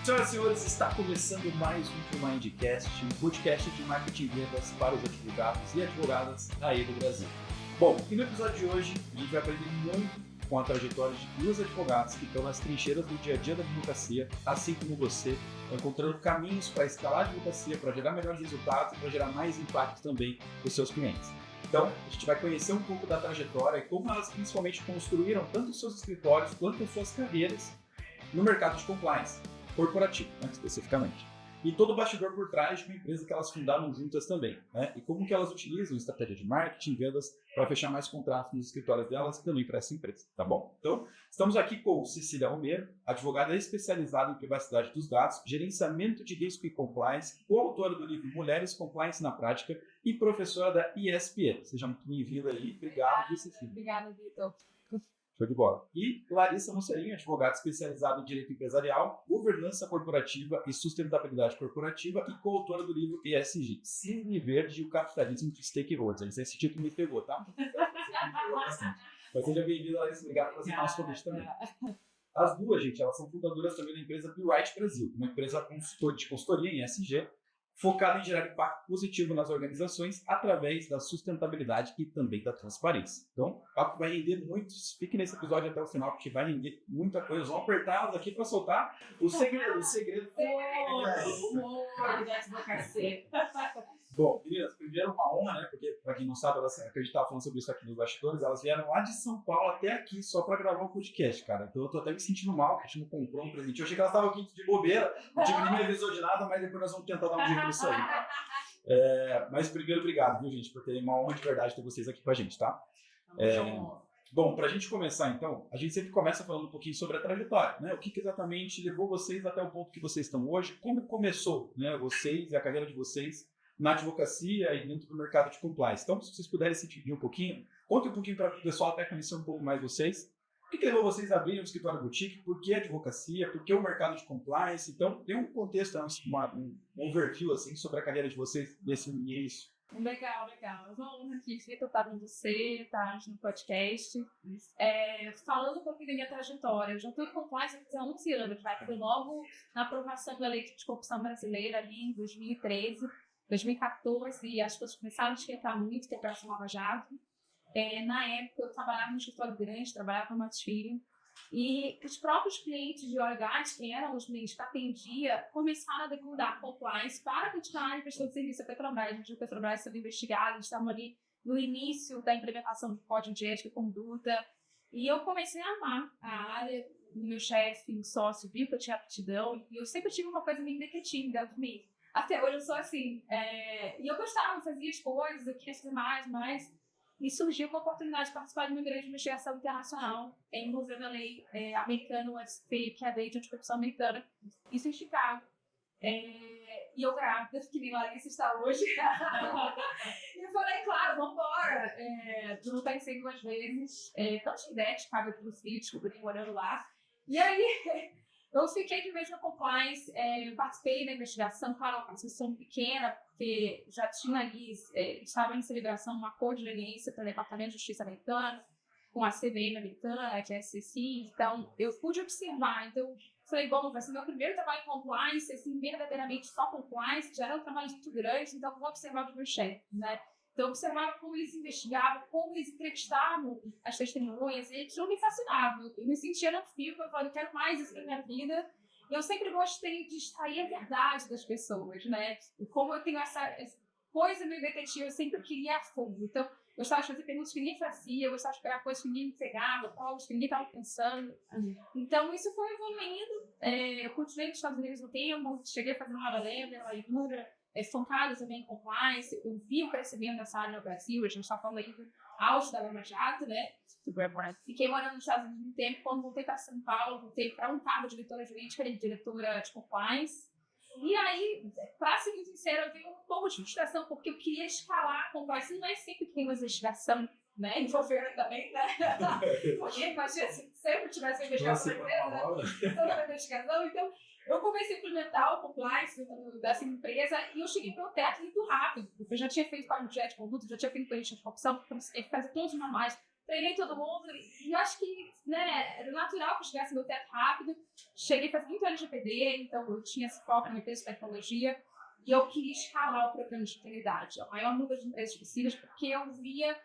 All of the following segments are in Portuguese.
Senhoras e senhores, está começando mais um Mindcast, um podcast de marketing e vendas para os advogados e advogadas aí do Brasil. Bom, e no episódio de hoje a gente vai aprender muito com a trajetória de duas advogadas que estão nas trincheiras do dia a dia da advocacia, assim como você, encontrando caminhos para escalar a advocacia, para gerar melhores resultados e para gerar mais impacto também para os seus clientes. Então, a gente vai conhecer um pouco da trajetória e como elas principalmente construíram tanto os seus escritórios quanto as suas carreiras no mercado de compliance corporativo, né, especificamente. E todo o bastidor por trás de uma empresa que elas fundaram juntas também, né? E como que elas utilizam estratégia de marketing e vendas para fechar mais contratos nos escritórios delas e também para essa empresa, tá bom? Então, estamos aqui com Cecília Romero, advogada especializada em privacidade dos dados, gerenciamento de risco e compliance, coautora do livro Mulheres Compliance na Prática e professora da ESPM. Seja muito bem-vinda aí. Obrigado, Cecília. Obrigada, Vitor. Show de bola. E Larissa Mosserinho, advogada especializada em direito empresarial, governança corporativa e sustentabilidade corporativa e coautora do livro ESG, Cisne Verde e o Capitalismo de Stakeholders. Esse título me pegou, tá? Mas seja bem-vinda, Larissa. Obrigado por aceitar nosso convite também. As duas, gente, elas são fundadoras também da empresa Be Right Brasil, uma empresa de consultoria em ESG, focada em gerar impacto positivo nas organizações através da sustentabilidade e também da transparência. Então, o papo vai render muito. Fique nesse episódio até o final, porque vai render muita coisa. Vamos apertar aqui para soltar o segredo. Bom, meninas, primeiro uma honra, né? Porque, para quem não sabe, elas acreditavam falando sobre isso aqui nos bastidores, elas vieram lá de São Paulo até aqui só para gravar um podcast, cara. Então eu tô até me sentindo mal, que a gente não comprou um presente. Eu achei que elas estavam aqui de bobeira, não tive nem me avisou de nada, mas depois nós vamos tentar dar um jeito nisso aí. Mas primeiro, obrigado, viu, gente, por terem uma honra de verdade ter vocês aqui com a gente, tá? Bom, para a gente começar, então, a gente sempre começa falando um pouquinho sobre a trajetória, né? O que exatamente levou vocês até o ponto que vocês estão hoje, como começou, né, vocês e a carreira de vocês na advocacia e dentro do mercado de compliance. Então, se vocês puderem se dividir um pouquinho, conte um pouquinho para o pessoal até conhecer um pouco mais vocês. O que levou vocês a abrirem um escritório boutique? Por que advocacia? Por que o mercado de compliance? Então, tem um contexto, um overview assim, sobre a carreira de vocês nesse início. Legal. É uma honra aqui, Vitor, estar com você, estar no podcast. Falando um pouquinho da minha trajetória, eu já estou em compliance há 11 anos, foi logo na aprovação da Lei de Corrupção Brasileira ali em 2013. 2014, as coisas começaram a esquentar muito, que é a Operação Lava Jato. Na época, eu trabalhava no escritório grande, trabalhava no Matos Filho, e os próprios clientes de óleo e gás, que eram os clientes que atendia, começaram a demandar compliance para continuar prestando serviço à Petrobras. A Petrobras sendo investigada, estavam ali no início da implementação do Código de Ética e Conduta, e eu comecei a amar a área. O meu chefe, o sócio, viu que eu tinha aptidão, e eu sempre tive uma coisa meio detetive dentro de mim. Até hoje eu sou assim. E eu gostava, fazia as coisas, eu queria fazer mais. E surgiu uma oportunidade de participar de uma grande investigação internacional envolvendo a lei americana, o SFI, que é a lei de anticorrupção americana, isso em Chicago. E eu grávida, que nem Larissa está hoje. E eu falei, claro, vamos embora. Eu não pensei duas vezes. Tanto de ideia de Chicago para os filhos, descobri morando lá. E aí... Eu fiquei de vez na compliance, participei da investigação, claro, uma participação pequena, porque já tinha ali, estava em celebração um acordo de aliança para o Departamento de Justiça americano, com a CVM americana, que é a SEC, então eu pude observar, então falei, bom, vai ser meu primeiro trabalho em compliance, assim, verdadeiramente só compliance, já era um trabalho muito grande, então vou observar o meu chefe, né? Então, eu observava como eles investigavam, como eles entrevistavam as testemunhas, e aquilo me fascinava. Eu me sentia no fio, eu falei, eu quero mais isso na minha vida. E eu sempre gostei de extrair a verdade das pessoas, né? E como eu tenho essa coisa meio detetive, eu sempre queria a fundo. Então, eu gostava de fazer perguntas que ninguém fazia, eu gostava de pegar coisas que ninguém pegava, provas que ninguém estava pensando. Então, isso foi evoluindo. Eu continuei nos Estados Unidos um tempo, cheguei a fazer uma Lava lá em Lula, focado também em compliance. Eu vi o crescimento dessa área no Brasil, a gente está falando aí do auge da Lava Jato, né? Fiquei morando nos Estados Unidos um tempo, quando voltei para São Paulo, voltei para um cargo de diretora jurídica e diretora de compliance. E aí, para ser muito sincera, eu vi um pouco de frustração, porque eu queria escalar a compliance. Não é sempre que tem uma investigação, né? Envolvendo também, né? Porque imagina se sempre tivesse uma investigação na empresa, toda a investigação, então... Eu comecei a implementar o compliance dessa empresa e eu cheguei para o teto muito rápido. Eu já tinha feito código de ética, já tinha feito política de corrupção, comecei a fazer todos os manuais, treinei todo mundo e eu acho que, né, era natural que eu chegasse no meu teto rápido. Cheguei faz muito LGPD, então eu tinha esse foco na empresa de tecnologia e eu queria escalar o programa de integridade, a maior número de empresas possíveis, porque eu via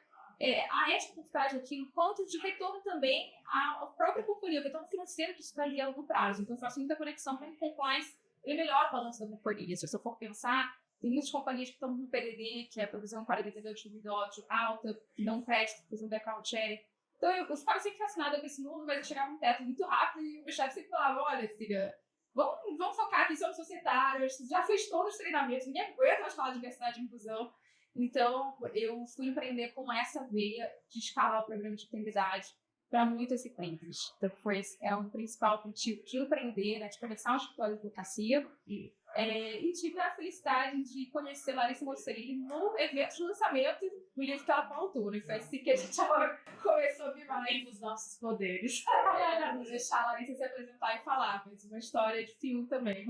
a ética por trás daquilo, quanto de retorno também à própria companhia, o retorno financeiro que isso trazia a longo prazo. Então eu faço muita conexão com compliance e melhor a balança da companhia. Se eu for pensar, tem muitas companhias que estão no PDD, que é a provisão para vendedor de duvidoso, alta, que dão crédito, fazendo background check. Então eu ficava sempre fascinada com esse mundo, mas eu chegava no teto muito rápido e o meu chefe sempre falava, olha, filha, vamos focar aqui, somos societários, já fez todos os treinamentos, ninguém aguenta mais falar de diversidade e inclusão. Então eu fui empreender com essa veia de escalar o programa de integridade para muitas empresas. Então é o principal motivo de empreender, né, de começar um escritório de advocacia. E tive a felicidade de conhecer Larissa Mocelli no evento de lançamento do livro que ela pautou. Foi assim que a gente começou a vivar os nossos poderes. Vou deixar a Larissa se apresentar e falar, mas uma história de filme também.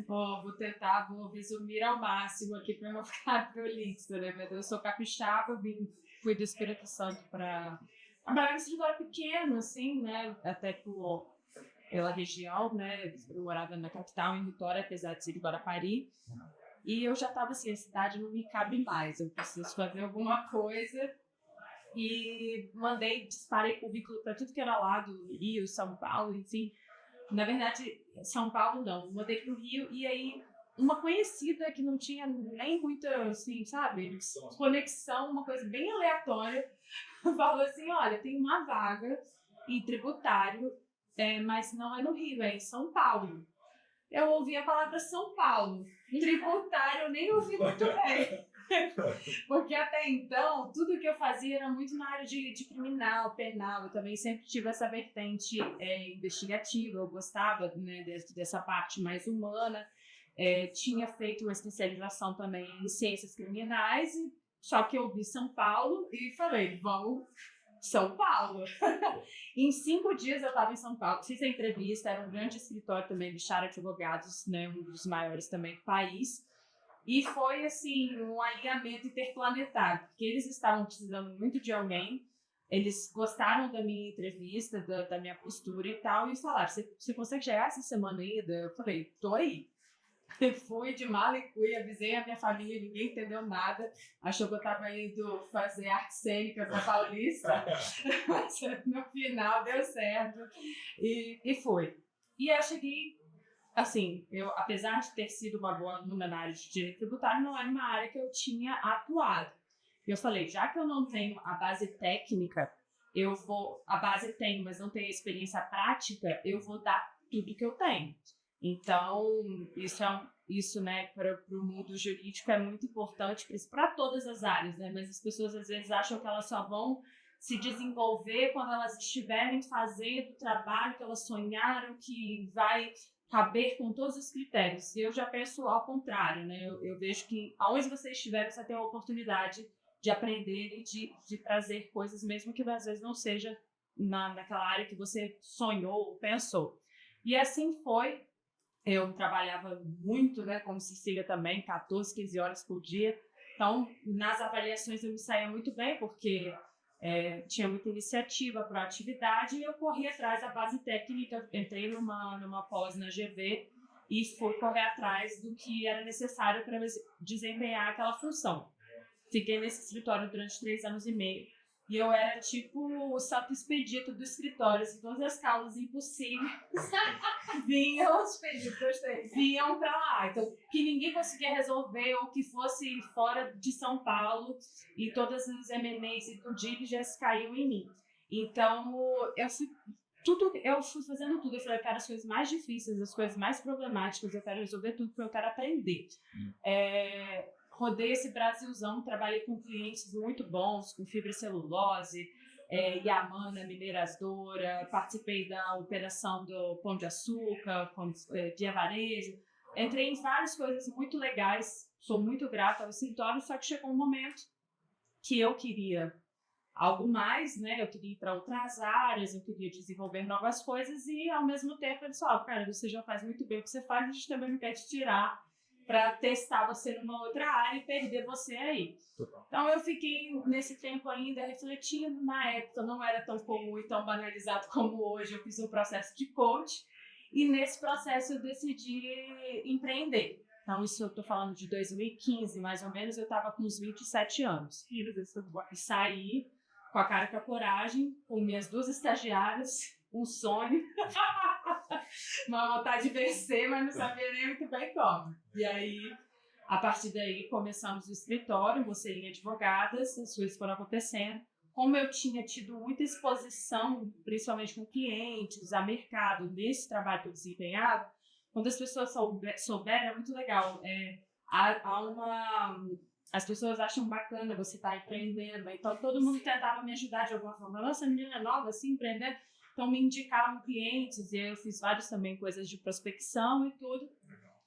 Vou resumir ao máximo aqui para não ficar prolixo, né? Eu sou capixaba, fui do Espírito Santo para trabalhar num escritório pequeno, assim, né? Até pela região, né? Eu morava na capital, em Vitória, apesar de ser de Guarapari. E eu já estava assim, a cidade não me cabe mais, eu preciso fazer alguma coisa. E disparei currículo para tudo que era lá do Rio, São Paulo, enfim. Na verdade, São Paulo não, mudei para o Rio e aí uma conhecida que não tinha nem muita, assim, sabe, conexão, uma coisa bem aleatória, falou assim, olha, tem uma vaga em tributário, mas não é no Rio, é em São Paulo. Eu ouvi a palavra São Paulo, tributário eu nem ouvi muito bem. Porque até então, tudo que eu fazia era muito na área de criminal, penal. Eu também sempre tive essa vertente investigativa. Eu gostava, né, dessa parte mais humana. Tinha feito uma especialização também em ciências criminais. Só que eu vi São Paulo e falei, vamos São Paulo. Em 5 dias eu estava em São Paulo. Fiz a entrevista, era um grande escritório também de Chara Advogados, né, um dos maiores também do país. E foi, assim, um alinhamento interplanetário, porque eles estavam precisando muito de alguém, eles gostaram da minha entrevista, da minha postura e tal, e falaram, você consegue chegar essa semana ainda? Eu falei, tô aí. Fui de mala e fui, avisei a minha família, ninguém entendeu nada, achou que eu estava indo fazer arte cênica na Paulista, mas no final deu certo, e foi. E eu cheguei... Assim, apesar de ter sido uma boa aluna na área de direito tributário, não era uma área que eu tinha atuado. Eu falei, já que eu não tenho a base técnica, a base tenho, mas não tenho a experiência prática, eu vou dar tudo que eu tenho. Então, isso né, para o mundo jurídico é muito importante para todas as áreas, né? Mas as pessoas às vezes acham que elas só vão se desenvolver quando elas estiverem fazendo o trabalho que elas sonharam, que vai caber com todos os critérios. E eu já penso ao contrário, né? Eu vejo que aonde você estiver, você tem a oportunidade de aprender e de trazer coisas, mesmo que às vezes não seja naquela área que você sonhou ou pensou. E assim foi. Eu trabalhava muito, né, como Cecília também, 14, 15 horas por dia. Então, nas avaliações eu me saía muito bem, porque tinha muita iniciativa, proatividade, e eu corri atrás da base técnica. Entrei numa pós na GV e fui correr atrás do que era necessário para desempenhar aquela função. Fiquei nesse escritório durante 3 anos e meio. E eu era tipo o santo expedito do escritório, assim, todas as causas impossíveis vinham para lá. Então, que ninguém conseguia resolver ou que fosse fora de São Paulo, e todas as M&As e due diligence caíam em mim. Então, eu fui fazendo tudo. Eu falei, eu quero as coisas mais difíceis, as coisas mais problemáticas, eu quero resolver tudo porque eu quero aprender. Rodei esse Brasilzão, trabalhei com clientes muito bons, com fibra e celulose, Yamana, Mineradora, participei da operação do Pão de Açúcar, Via Varejo. Entrei em várias coisas muito legais, sou muito grata ao escritório, só que chegou um momento que eu queria algo mais, né? Eu queria ir para outras áreas, eu queria desenvolver novas coisas e, ao mesmo tempo, eu disse, cara, você já faz muito bem o que você faz, a gente também não quer te tirar para testar você numa outra área e perder você aí. Então eu fiquei nesse tempo ainda refletindo. Na época não era tão comum e tão banalizado como hoje. Eu fiz um processo de coach e nesse processo eu decidi empreender. Então isso eu estou falando de 2015, mais ou menos. Eu estava com uns 27 anos. E saí com a cara e com a coragem, com minhas 2 estagiárias, um sonho, uma vontade de vencer, mas não sabia nem muito bem como. E aí, a partir daí, começamos o escritório, você em advogadas, as coisas foram acontecendo. Como eu tinha tido muita exposição, principalmente com clientes, a mercado, nesse trabalho que eu desempenhava, quando as pessoas souberem, é muito legal. As pessoas acham bacana você estar empreendendo, então todo mundo tentava me ajudar de alguma forma. Nossa, a menina é nova, assim, empreendendo. Então me indicavam clientes, e eu fiz várias também coisas de prospecção e tudo.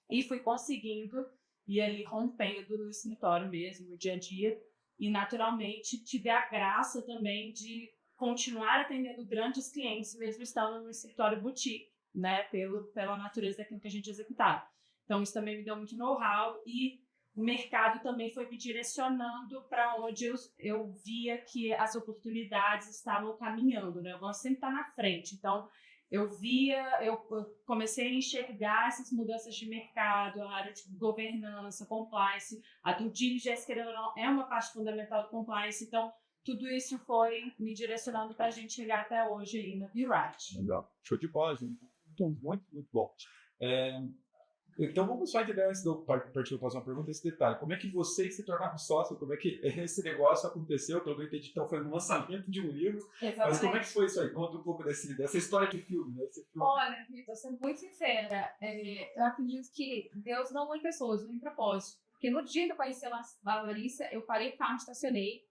E fui conseguindo ir ali rompendo no escritório mesmo, no dia a dia. E naturalmente tive a graça também de continuar atendendo grandes clientes, mesmo estando no escritório boutique, né? Pela natureza daquilo que a gente executava. Então isso também me deu muito know-how e o mercado também foi me direcionando para onde eu via que as oportunidades estavam caminhando, né? Eu gosto sempre de estar na frente. Então, eu comecei a enxergar essas mudanças de mercado, a área de governança, compliance, a due diligence, querendo ou não, é uma parte fundamental do compliance. Então, tudo isso foi me direcionando para a gente chegar até hoje aí na Be-Right. Legal. Show de bola, gente. Muito, muito bom. Então vamos só entender antes de eu partir para uma pergunta, esse detalhe. Como é que vocês se tornaram sócio? Como é que esse negócio aconteceu? Pelo que eu entendi, então foi no lançamento de um livro. Exatamente. Mas como é que foi isso aí? Conta um pouco dessa história de filme, né? Olha, Vitor, sendo muito sincera, eu acredito que Deus não une pessoas, une propósito. Porque no dia que eu conheci a Larissa, eu parei o carro, estacionei,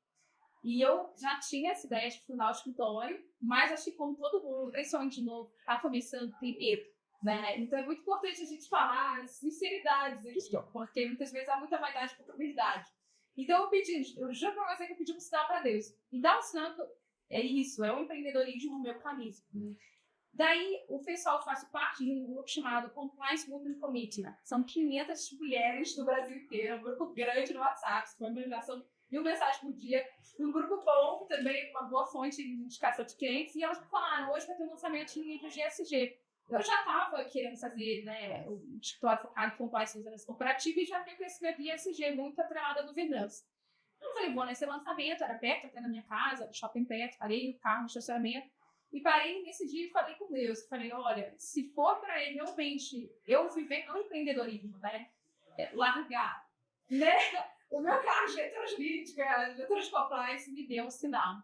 e eu já tinha essa ideia de fundar o escritório, mas acho que como todo mundo, principalmente de novo, está começando, tem medo. Né? Então é muito importante a gente falar as sinceridades aqui, porque muitas vezes há muita vaidade por humildade. Então eu juro pra você que eu pedi um sinal para Deus. E dá um sinal que é isso, é o empreendedorismo no meu caminho. Daí o pessoal faz parte de um grupo chamado Compliance Women Committee. São 500 mulheres do Brasil inteiro, um grupo grande no WhatsApp, com uma organização 1000 mensagens por dia, um grupo bom, também uma boa fonte de indicação de clientes, e elas me falaram, hoje vai ter um lançamento de livro de ESG. Eu já estava querendo fazer, né, o escritório focado em compliance e governança corporativa e já vi o crescimento de ESG muito atrelado à governança. Eu falei, vou nesse lançamento, era perto, até na minha casa, no shopping perto, parei o carro no estacionamento e parei nesse dia e falei com Deus. Falei, olha, se for para realmente eu viver no empreendedorismo, né, largar, né, o meu carro de letras jurídicas, letras compliance, me deu um sinal.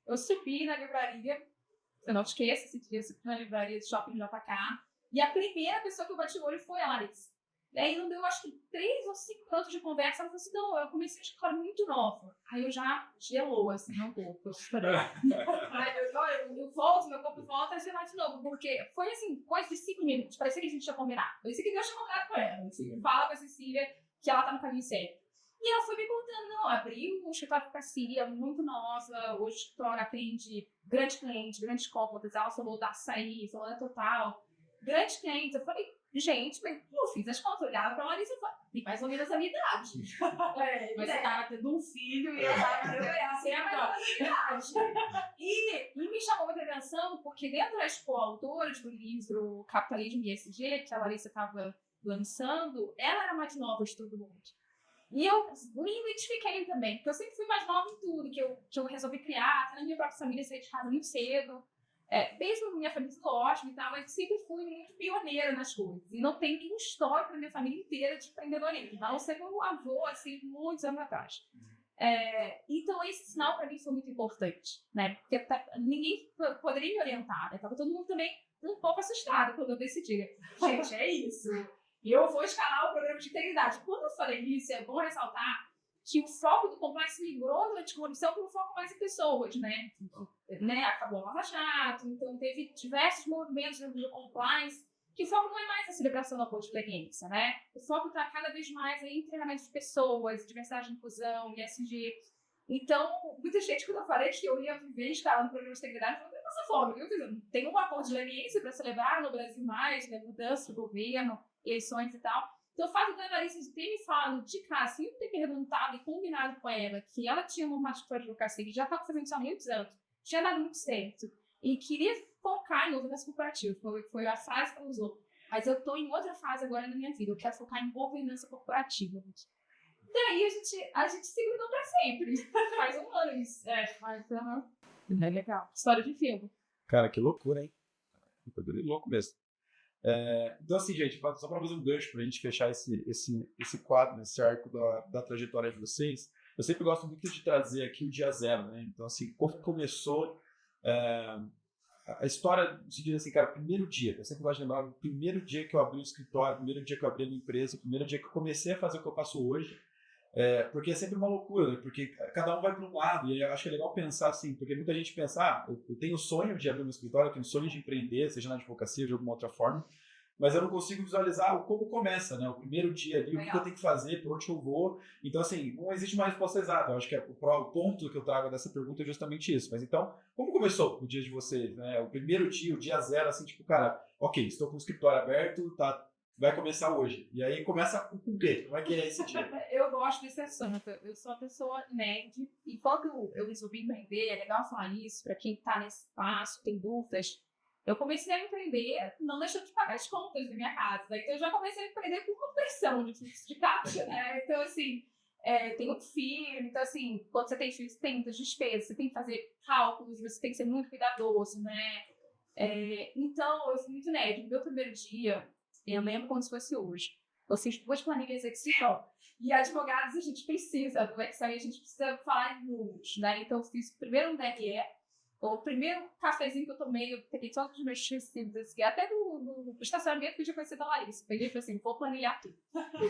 Eu subi na livraria. Eu não esqueço esse dia, na livraria do Shopping JK. E a primeira pessoa que eu bati o olho foi a Larissa. E aí não deu, acho que 3 ou 5 minutos de conversa. Ela falou assim, não, eu comecei a escola muito nova. Aí eu já gelou, assim, um pouco. Aí eu volto, meu corpo volta a gelar de novo. Porque foi, assim, coisa de 5 minutos. Parecia que a gente tinha combinado. Parecia que Deus tinha combinado com ela. Assim, fala com a Cecília que ela tá no caminho certo. E ela foi me contando, não, abri um escritório com a Cecília, muito nova, hoje o escritório atende grandes clientes, grandes cômodas, ela falou da açaí, falou da Total, grandes clientes. Eu falei, gente, eu fiz as contas, olhava pra Larissa e falei, tem mais ou menos a minha idade. Mas você tava tendo um filho e eu tava assim, e me chamou muita atenção, porque dentro das coautoras do livro Capitalismo e ESG, que a Larissa estava lançando, ela era mais nova de todo mundo. E eu me identifiquei também, porque eu sempre fui mais nova em tudo, que eu resolvi criar, até na minha própria família, saí de casa muito cedo. Mesmo minha família ótima e tal, mas sempre fui muito pioneira nas coisas. E não tem nenhum histórico na minha família inteira de empreendedorismo. A não ser meu avô, assim, muitos anos atrás. Então, esse sinal para mim foi muito importante, né? Porque ninguém poderia me orientar, né? Tava todo mundo também um pouco assustado quando eu decidi. Gente, é isso. E eu vou escalar o programa de integridade. Quando eu falei isso, é bom ressaltar que o foco do compliance migrou da anticorrupção para um foco mais em pessoas, né? Acabou a Lava Jato, então teve diversos movimentos dentro do compliance, que o foco não é mais a celebração da boa experiência, né? O foco está cada vez mais em treinamento de pessoas, diversidade e inclusão, ESG. Então, muita gente, quando eu falei que eu ia viver escalando o programa de integridade, falou dessa forma. Tem um acordo de leniência para celebrar no Brasil mais, né? Mudança do governo, eleições e tal. Então, o fato da Larissa ter me falado de cara, sem eu ter perguntado e combinado com ela que ela tinha uma escritório de advocacia que já estava fazendo isso há muitos anos, tinha dado muito certo, e queria focar em governança corporativa, foi a frase que ela usou. Mas eu estou em outra fase agora na minha vida, eu quero focar em governança corporativa. Daí a gente se grudou para sempre. Faz um ano isso. É legal. História de filme. Cara, que loucura, hein? Louco mesmo. Então, assim, gente, só para fazer um gancho para a gente fechar esse quadro, esse arco da trajetória de vocês, eu sempre gosto muito de trazer aqui o dia zero, né? Então, assim, como começou a história, se diz assim, cara, o primeiro dia, eu sempre gosto de lembrar, o primeiro dia que eu abri o escritório, o primeiro dia que eu abri a minha empresa, o primeiro dia que eu comecei a fazer o que eu faço hoje, porque é sempre uma loucura, né? Porque cada um vai para um lado, e eu acho que é legal pensar assim, porque muita gente pensa, eu tenho o sonho de abrir meu escritório, eu tenho o sonho de empreender, seja na advocacia ou de alguma outra forma, mas eu não consigo visualizar como começa, né? O primeiro dia ali, o que eu tenho que fazer, por onde eu vou. Então, assim, não existe uma resposta exata. Eu acho que o ponto que eu trago dessa pergunta é justamente isso. Mas então, como começou o dia de vocês, né? O primeiro dia, o dia zero, assim, tipo, cara, ok, estou com o escritório aberto, tá, vai começar hoje. E aí começa com o quê? Como é que é esse dia? Eu gosto desse assunto. Eu sou uma pessoa nerd. E quando eu resolvi empreender, é legal falar isso, para quem está nesse espaço, tem dúvidas. Eu comecei a empreender não deixando de pagar as contas da minha casa. Então, eu já comecei a empreender com compressão de fluxo de caixa, né? Então, assim, tem um filho. Então, assim, quando você tem filho, você tem muitas despesas. Você tem que fazer cálculos, você tem que ser muito cuidadoso, né? Então, eu fui muito nerd. No meu primeiro dia, eu lembro como se fosse hoje. Eu fiz 2 planilhas Excel. E advogados, a gente precisa do Excel e a gente precisa falar em números, né? Então, eu fiz primeiro um DRE. O primeiro cafezinho que eu tomei, eu peguei todos os meus recibos, assim, até no estacionamento que eu tinha conhecido a Larissa. Peguei e falei assim, vou planilhar tudo.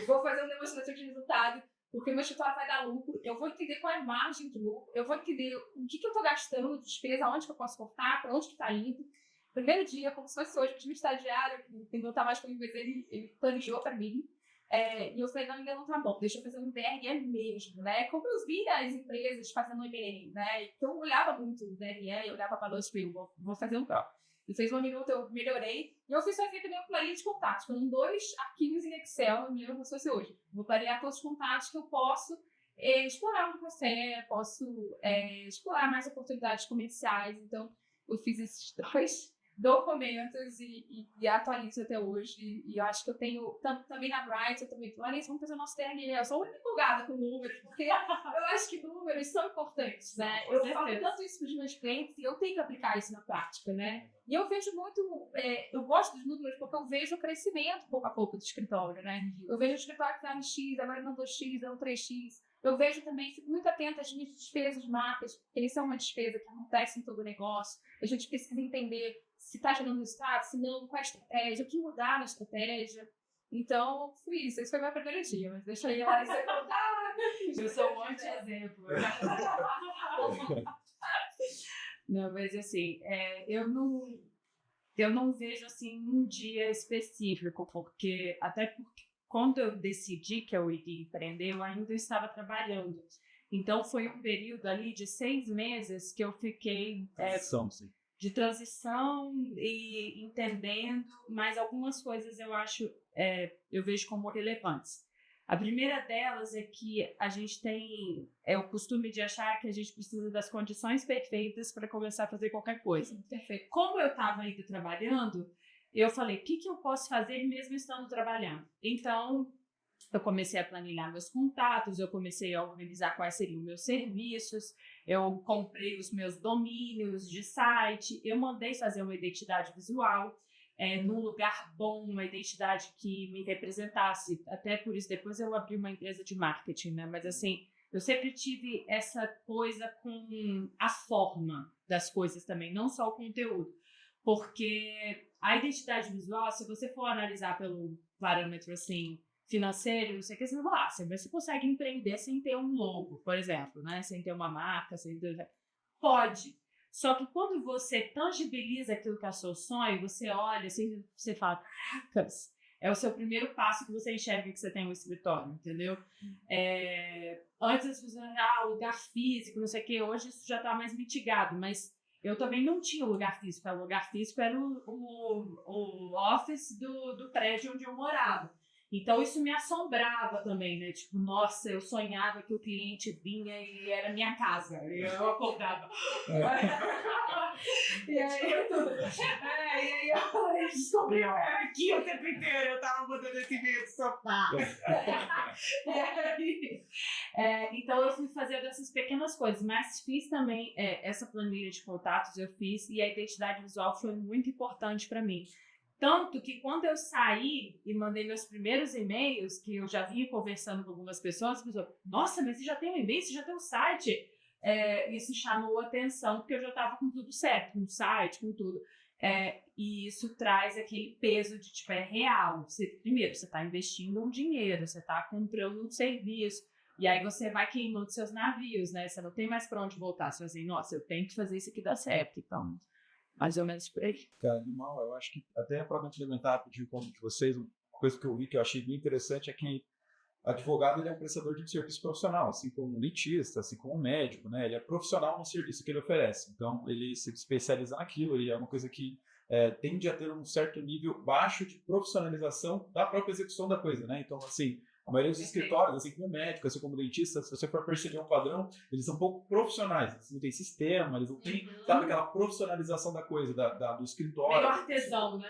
Vou fazer uma demonstração de resultado, porque meu escritório vai dar lucro. Eu vou entender qual é a margem de lucro. Eu vou entender o que eu estou gastando de despesa, onde que eu posso cortar, para onde que está indo. Primeiro dia, como se fosse hoje, eu tive um estagiário, que não está mais comigo, mas ele planejou para mim. E eu falei, não, ainda não tá bom, deixa eu fazer um DRE mesmo, né? Como eu vi as empresas fazendo M&A, né? Então eu olhava muito o DRE, eu olhava para dois, vou fazer um próprio. E fez 1 minuto, eu melhorei. E eu fiz sozinha também uma planilha de contatos, com 2 arquivos em Excel, eu me lembro como se fosse hoje. Vou planear todos os contatos que eu posso explorar um processo, posso explorar mais oportunidades comerciais. Então, eu fiz esses 2 documentos e atualizo até hoje. E eu acho que eu tenho, também na Bright, eu também falei, vamos fazer o nosso DRE. Eu sou muito empolgada com números, porque eu acho que números são importantes, né? Eu falo tanto isso para os meus clientes e eu tenho que aplicar isso na prática, né? E eu vejo muito, eu gosto dos números porque eu vejo o crescimento pouco a pouco do escritório, né? Eu vejo o escritório que está no X, agora não 2X, não 3X. Eu vejo também, fico muito atenta às minhas despesas marcas, porque eles são uma despesa que acontece em todo o negócio. A gente precisa entender se está gerando resultado, se não, qual é a estratégia, o que mudar na estratégia. Então, foi isso. Esse foi meu primeiro dia, mas deixa aí a Larissa contar. Eu sou um anti-exemplo. Não, mas assim, eu não vejo assim um dia específico, porque quando eu decidi que eu iria empreender, eu ainda estava trabalhando. Então, foi um período ali de 6 meses que eu fiquei de transição e entendendo, mas algumas coisas eu vejo como relevantes. A primeira delas é que a gente tem o costume de achar que a gente precisa das condições perfeitas para começar a fazer qualquer coisa. Perfeito. Como eu estava ainda trabalhando, eu falei, o que eu posso fazer mesmo estando trabalhando? Então, eu comecei a planilhar meus contatos, eu comecei a organizar quais seriam meus serviços, eu comprei os meus domínios de site, eu mandei fazer uma identidade visual, num lugar bom, uma identidade que me representasse. Até por isso, depois eu abri uma empresa de marketing, né? Mas assim, eu sempre tive essa coisa com a forma das coisas também, não só o conteúdo. Porque a identidade visual, se você for analisar pelo parâmetro assim, financeiro, não sei o que, você não vai lá. Você consegue empreender sem ter um logo, por exemplo, né? Sem ter uma marca, sem ter... Pode. Só que quando você tangibiliza aquilo que é o seu sonho, você olha assim, você fala, caracas, é o seu primeiro passo que você enxerga que você tem um escritório, entendeu? Antes as pessoas lugar físico, não sei o que, hoje isso já está mais mitigado, mas eu também não tinha lugar físico. O lugar físico era o office do prédio onde eu morava. Então, isso me assombrava também, né? Tipo, nossa, eu sonhava que o cliente vinha e era minha casa. E eu acordava. E aí eu descobri, eu era aqui o tempo inteiro, eu tava mudando esse meio do sofá. Então, eu fui fazendo essas pequenas coisas, mas fiz também essa planilha de contatos, eu fiz, e a identidade visual foi muito importante para mim. Tanto que quando eu saí e mandei meus primeiros e-mails, que eu já vinha conversando com algumas pessoas, nossa, mas você já tem um e-mail, você já tem um site? Isso chamou atenção, porque eu já estava com tudo certo, com o site, com tudo. E isso traz aquele peso de, tipo, é real. Primeiro, você está investindo um dinheiro, você está comprando um serviço, e aí você vai queimando seus navios, né? Você não tem mais para onde voltar. Você vai assim, nossa, eu tenho que fazer isso aqui dar certo, então... Mais ou menos por aí. Cara, animal, eu acho que até para complementar o ponto de vocês, uma coisa que eu vi que eu achei bem interessante é que advogado ele é um prestador de um serviço profissional, assim como um dentista, assim como um médico, né? Ele é profissional no serviço que ele oferece. Então, ele se especializa naquilo e é uma coisa que tende a ter um certo nível baixo de profissionalização da própria execução da coisa, né? Então, assim, a maioria dos escritórios, assim como médico, assim como dentista, se você for perceber um padrão, eles são um pouco profissionais. Eles não têm sistema, eles não têm, sabe, aquela profissionalização da coisa, do escritório. Meio artesão, né?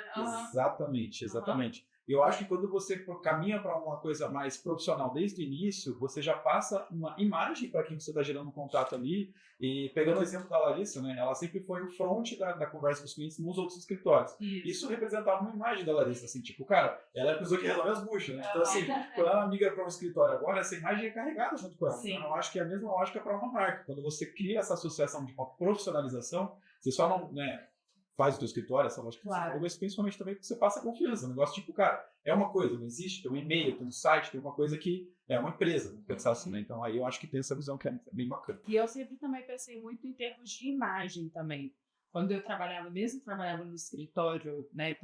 Exatamente. Eu acho que quando você caminha para uma coisa mais profissional desde o início, você já passa uma imagem para quem você está gerando um contato ali. E pegando o exemplo da Larissa, né, ela sempre foi o front da conversa com os clientes nos outros escritórios. Isso representava uma imagem da Larissa, assim, tipo, cara, ela é a pessoa que resolve as buchas, né? Então, assim, quando ela migra para um escritório agora, essa imagem é carregada junto com ela. Então, eu acho que é a mesma lógica para uma marca. Quando você cria essa associação de uma profissionalização, você só não, né, faz o teu escritório, essa lógica, claro, mas principalmente também porque você passa confiança. Um negócio tipo, cara, é uma coisa, não existe, tem um e-mail, tem um site, tem uma coisa que é uma empresa, vamos pensar assim, né? Então aí eu acho que tem essa visão que é bem bacana. E eu sempre também pensei muito em termos de imagem também. Quando eu trabalhava no escritório, né,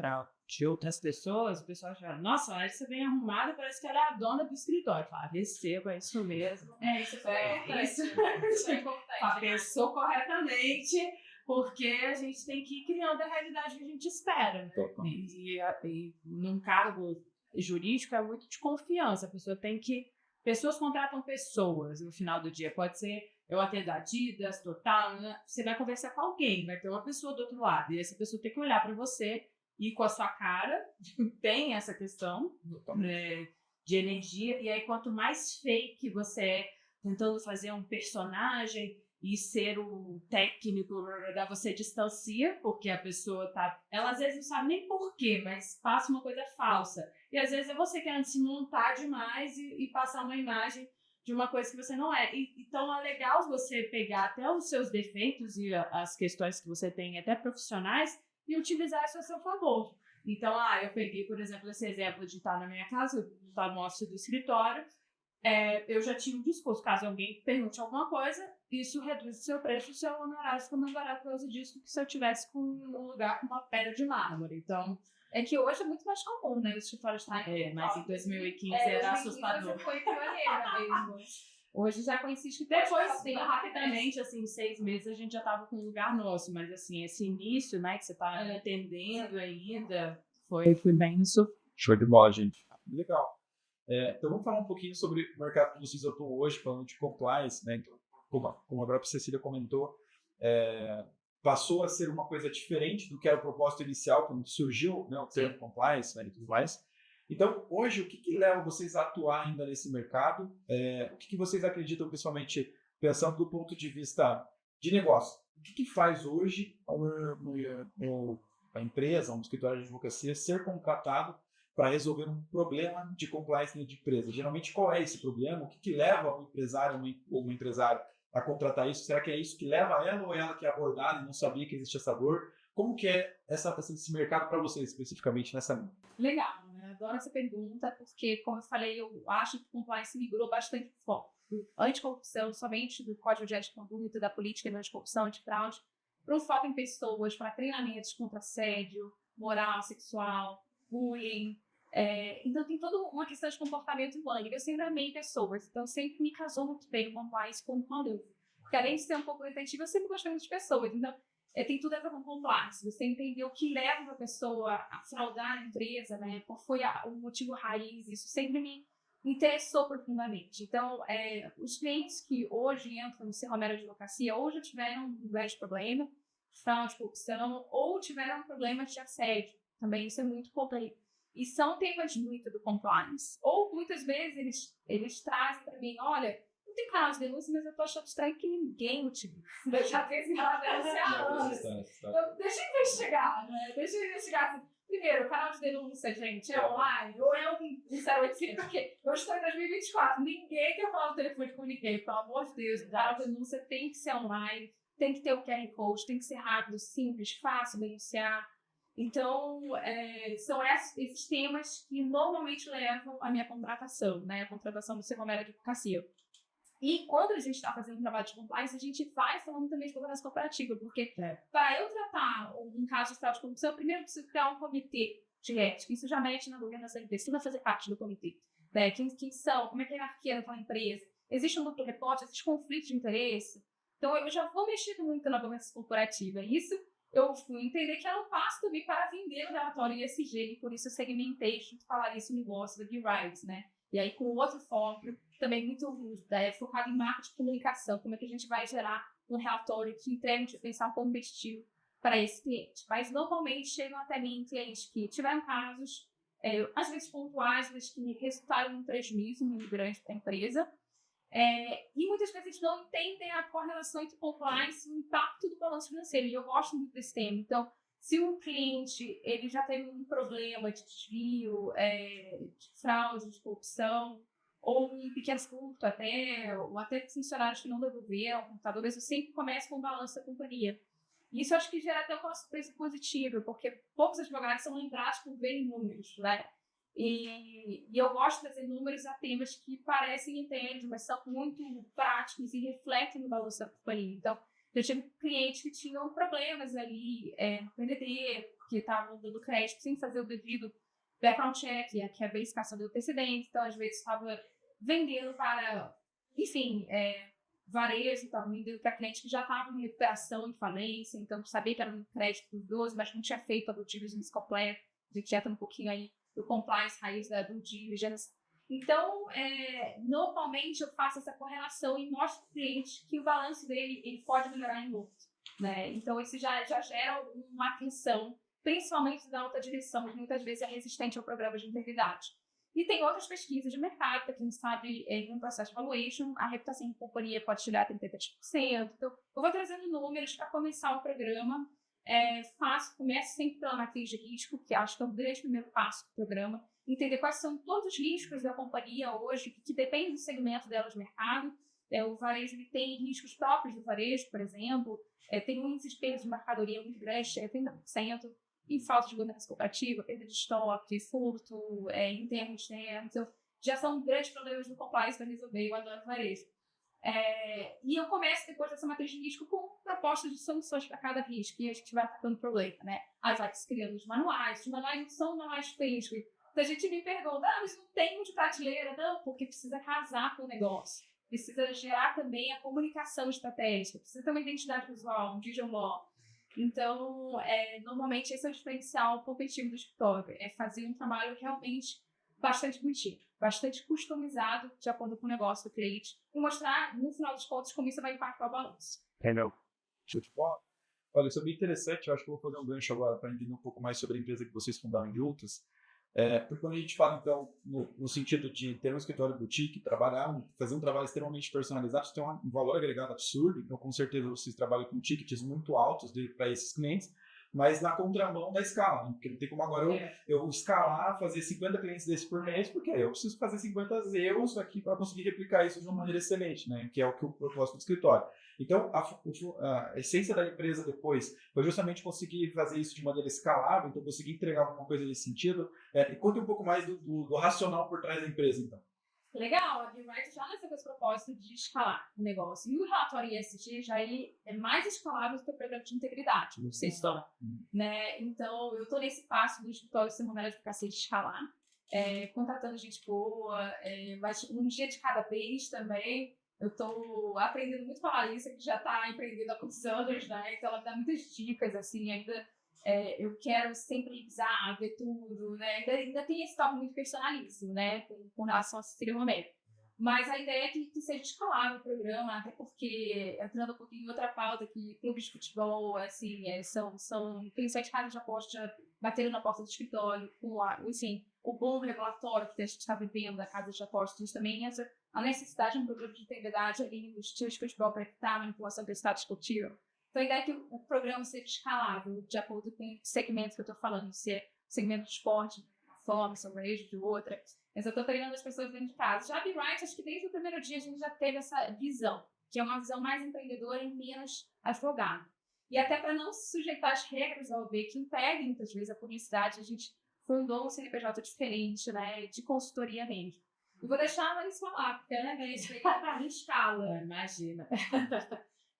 de outras pessoas, o pessoal achava, nossa, aí você vem arrumada, parece que ela é a dona do escritório. Fala, receba, é isso mesmo. Isso é importante. Pensou corretamente, porque a gente tem que ir criando a realidade que a gente espera. E num cargo jurídico é muito de confiança. Pessoas contratam pessoas no final do dia. Pode ser eu atendo a Adidas, Total, né? Você vai conversar com alguém, vai ter uma pessoa do outro lado. E essa pessoa tem que olhar para você e com a sua cara. Tem essa questão de energia. E aí, quanto mais fake você é, tentando fazer um personagem e ser o técnico, você distancia, porque a pessoa ela às vezes não sabe nem porquê, mas passa uma coisa falsa. E às vezes é você querendo se montar demais e passar uma imagem de uma coisa que você não é. Então é legal você pegar até os seus defeitos e as questões que você tem, até profissionais, e utilizar isso a seu favor. Então, eu peguei, por exemplo, esse exemplo de estar na minha casa, estar no office do escritório, eu já tinha um discurso, caso alguém pergunte alguma coisa, isso reduz o seu preço, o seu honorário fica mais barato por causa disso que se eu tivesse com um lugar com uma pedra de mármore. Então, é que hoje é muito mais comum, né? Os escritórios estarem. Mas em 2015 era assustador. Você foi pioneira mesmo. Hoje já conheci depois, rapidamente, assim, 6 meses a gente já estava com um lugar nosso, mas assim, esse início, né, que você está entendendo ainda, foi bem isso. Show de bola, gente. Legal. Então vamos falar um pouquinho sobre o mercado que vocês atuam hoje, falando de compliance, né? Como a própria Cecília comentou, passou a ser uma coisa diferente do que era o propósito inicial, quando surgiu, né, o termo compliance, né, e tudo mais. Então, hoje, o que leva vocês a atuar ainda nesse mercado? O que vocês acreditam, principalmente, pensando do ponto de vista de negócio? O que faz hoje a empresa, um escritório de advocacia, ser contratado para resolver um problema de compliance de empresa? Geralmente, qual é esse problema? O que leva um empresário ou uma empresária a contratar isso? Será que é isso que leva ela ou ela que é abordada e não sabia que existia essa dor? Como que é esse mercado para vocês, especificamente nessa linha? Legal, né? Adoro essa pergunta, porque, como eu falei, eu acho que o compliance migrou bastante foco. Anticorrupção, somente do Código de Ética e Conduta, da política de anticorrupção, antifraude, para um foco em pessoas, para treinamentos contra assédio, moral, sexual, bullying. Então, tem toda uma questão de comportamento humano. Eu sempre amei pessoas, então sempre me casou muito bem o compliance com o Malu. Porque além de ser um pouco retentiva, eu sempre gostei muito de pessoas. Então, tem tudo a ver com compliance. Você entender o que leva uma pessoa a fraudar a empresa, né? Qual foi o motivo raiz, isso sempre me interessou profundamente. Então, os clientes que hoje entram no Romero Advocacia ou já tiveram um grande problema, fraude, corrupção, ou tiveram problemas de assédio. Também isso é muito comum. E são temas muito do compliance. Ou, muitas vezes, eles trazem para mim, olha, não tem canal de denúncia, mas eu estou achando estranho que ninguém utiliza. Eu já fiz canal de denúncia há anos. Então, deixa eu investigar, né? Deixa eu investigar. Primeiro, o canal de denúncia, gente, é online ou é um 0800? Porque eu estou em 2024, ninguém quer falar no telefone com ninguém, pelo amor de Deus. O canal de denúncia tem que ser online, tem que ter o QR Code, tem que ser rápido, simples, fácil de iniciar. Então, são esses temas que normalmente levam à minha contratação, né? A contratação do Romero Advocacia. E quando a gente está fazendo um trabalho de compliance, a gente vai falando também de governança corporativa, porque para eu tratar um caso de fraude de corrupção, eu primeiro preciso criar um comitê de ética. Isso já mete na governança da empresa, tudo vai fazer parte do comitê. Né? Quem são, como é que é a hierarquia daquela empresa, existe um duplo reporte, existe conflito de interesse. Então, eu já vou mexer muito na governança corporativa. Isso eu fui entender que era um passo também para vender o relatório ESG, e por isso eu segmentei junto com falar isso no negócio da B-Rides, né? E aí, com outro foco, também muito focado em marketing de comunicação, como é que a gente vai gerar um relatório que entregue um diferencial competitivo para esse cliente. Mas, normalmente, chegam até mim clientes que tiveram casos, às vezes pontuais, mas que resultaram em um prejuízo muito grande para a empresa. E muitas vezes eles não entendem a correlação entre compliance e o impacto do balanço financeiro. E eu gosto muito desse tema. Então, se um cliente ele já teve um problema de desvio, de fraude, de corrupção, ou um pequeno furto ou até funcionários que não devolveram computadores, eu sempre começo com o balanço da companhia. E isso eu acho que gera até uma surpresa positiva, porque poucos advogados são lembrados por verem números, né? E eu gosto de trazer números a temas que parecem entendidos, mas são muito práticos e refletem no balanço da companhia. Então, eu tive clientes que tinham problemas ali no PDD, que estavam dando crédito sem fazer o devido background check, que é a verificação do antecedente. Então, às vezes, estava vendendo para, enfim, varejo, estava vendendo para clientes que já estavam em recuperação, em falência. Então, sabia que era um crédito dos 12, mas não tinha feito a due diligence completa. A gente já está um pouquinho aí do compliance raiz da due diligence. Então, normalmente eu faço essa correlação e mostro para o cliente que o balanço dele ele pode melhorar em muito. Né? Então, isso já gera uma atenção, principalmente da alta direção, que muitas vezes é resistente ao programa de integridade. E tem outras pesquisas de mercado, para quem sabe, no processo de valuation, a reputação da companhia pode chegar a 30%. Então, eu vou trazendo números para começar o programa. Começo sempre pela matriz de risco, que acho que é o grande primeiro passo do programa. Entender quais são todos os riscos da companhia hoje, que depende do segmento dela de mercado. O varejo ele tem riscos próprios do varejo, por exemplo. Tem um índice de perda de mercadoria muito grande, chega a 30%. E falta de governança corporativa, perda de estoque, furto, interno e externo. Então, já são grandes problemas do compliance para resolver o adoro varejo. E eu começo, depois dessa matriz de risco, com propostas de soluções para cada risco, e a gente vai tratando o problema, né? Aí vai se criando os manuais não são manuais de risco. Então, a gente me pergunta, mas não tem um de prateleira? Não, porque precisa casar com o negócio. Precisa gerar também a comunicação estratégica, precisa ter uma identidade visual, um visual law. Então, normalmente esse é o diferencial competitivo do escritório, fazer um trabalho realmente bastante bonitinho, bastante customizado de acordo com o negócio do cliente e mostrar, no final dos contos, como isso vai impactar o balanço. Olha, isso é bem interessante, eu acho que eu vou fazer um gancho agora para entender um pouco mais sobre a empresa que vocês fundaram juntas. Porque quando a gente fala, então, no sentido de ter um escritório boutique, fazer um trabalho extremamente personalizado, isso tem um valor agregado absurdo, então com certeza vocês trabalham com tickets muito altos para esses clientes, mas na contramão da escala, né? Porque não tem como agora eu escalar, fazer 50 clientes desses por mês, porque eu preciso fazer 50 euros aqui para conseguir replicar isso de uma maneira excelente, né? Que é o propósito do escritório. Então, a essência da empresa depois foi justamente conseguir fazer isso de maneira escalável, então conseguir entregar alguma coisa nesse sentido. E conte um pouco mais do racional por trás da empresa, então. Legal, a B-Right já nasceu com esse propósito de escalar o negócio. E o relatório ESG já é mais escalável do que o programa de integridade, vocês estão. Né? Então, eu estou nesse passo do escritório de Romero Advocacia de escalar, contratando gente boa, mas um dia de cada vez também. Eu estou aprendendo muito com a Larissa, que já está empreendendo há muitos anos, né? Então ela dá muitas dicas, assim, ainda eu quero sempre revisar, ver tudo, né? Ainda tem esse toque muito personalíssimo, né? Com relação a esse momento. Mas a ideia é que seja escalável o programa, até porque, entrando um pouquinho em outra pauta, que clubes de futebol, assim, tem 7 casas de aposta batendo na porta do escritório, com assim, o bom regulatório que a gente está vivendo da casa de apostas, também a necessidade de um programa de integridade ali nos times de futebol para evitar a manipulação do estado esportivo. Então, a ideia é que o programa seja escalável, de acordo com o segmento que eu estou falando, se é segmento de esporte, de uma forma, sobre de outra. Mas eu estou treinando as pessoas dentro de casa. Já a Be Right, acho que desde o primeiro dia a gente já teve essa visão, que é uma visão mais empreendedora e menos advogada. E até para não se sujeitar às regras da OAB, que impedem muitas vezes a publicidade, a gente fundou um CNPJ diferente, né, de consultoria mesmo. Eu vou deixar a Larissa falar, porque ela é isso em escala. Imagina.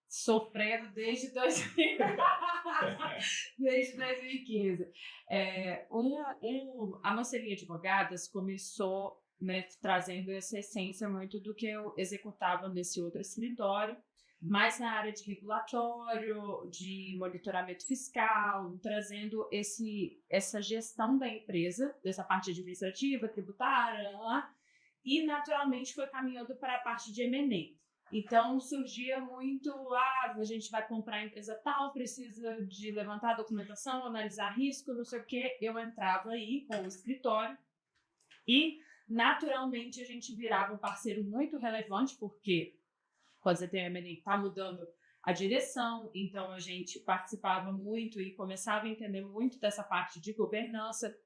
Sofrendo desde 2015. A Mocelinha Advogadas começou, né, trazendo essa essência muito do que eu executava nesse outro escritório, mais na área de regulatório, de monitoramento fiscal, trazendo essa gestão da empresa, dessa parte administrativa, tributária, e naturalmente foi caminhando para a parte de M&A. Então, surgia muito, a gente vai comprar a empresa tal, precisa de levantar a documentação, analisar risco, não sei o quê. Eu entrava aí com o escritório e, naturalmente, a gente virava um parceiro muito relevante, porque quando você tem a M&A, está mudando a direção, então a gente participava muito e começava a entender muito dessa parte de governança,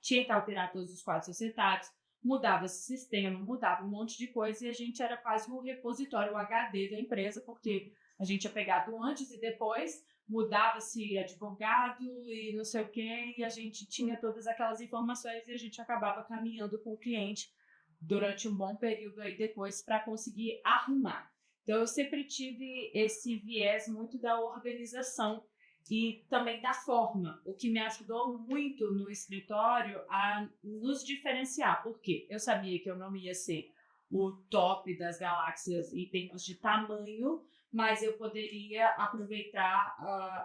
tinha que alterar todos os quadros societários, mudava esse sistema, mudava um monte de coisa e a gente era quase o repositório, o HD da empresa, porque a gente tinha pegado antes e depois, mudava-se advogado e não sei o quê, e a gente tinha todas aquelas informações e a gente acabava caminhando com o cliente durante um bom período aí depois para conseguir arrumar. Então, eu sempre tive esse viés muito da organização e também da forma, o que me ajudou muito no escritório a nos diferenciar, porque eu sabia que eu não ia ser o top das galáxias em termos de tamanho, mas eu poderia aproveitar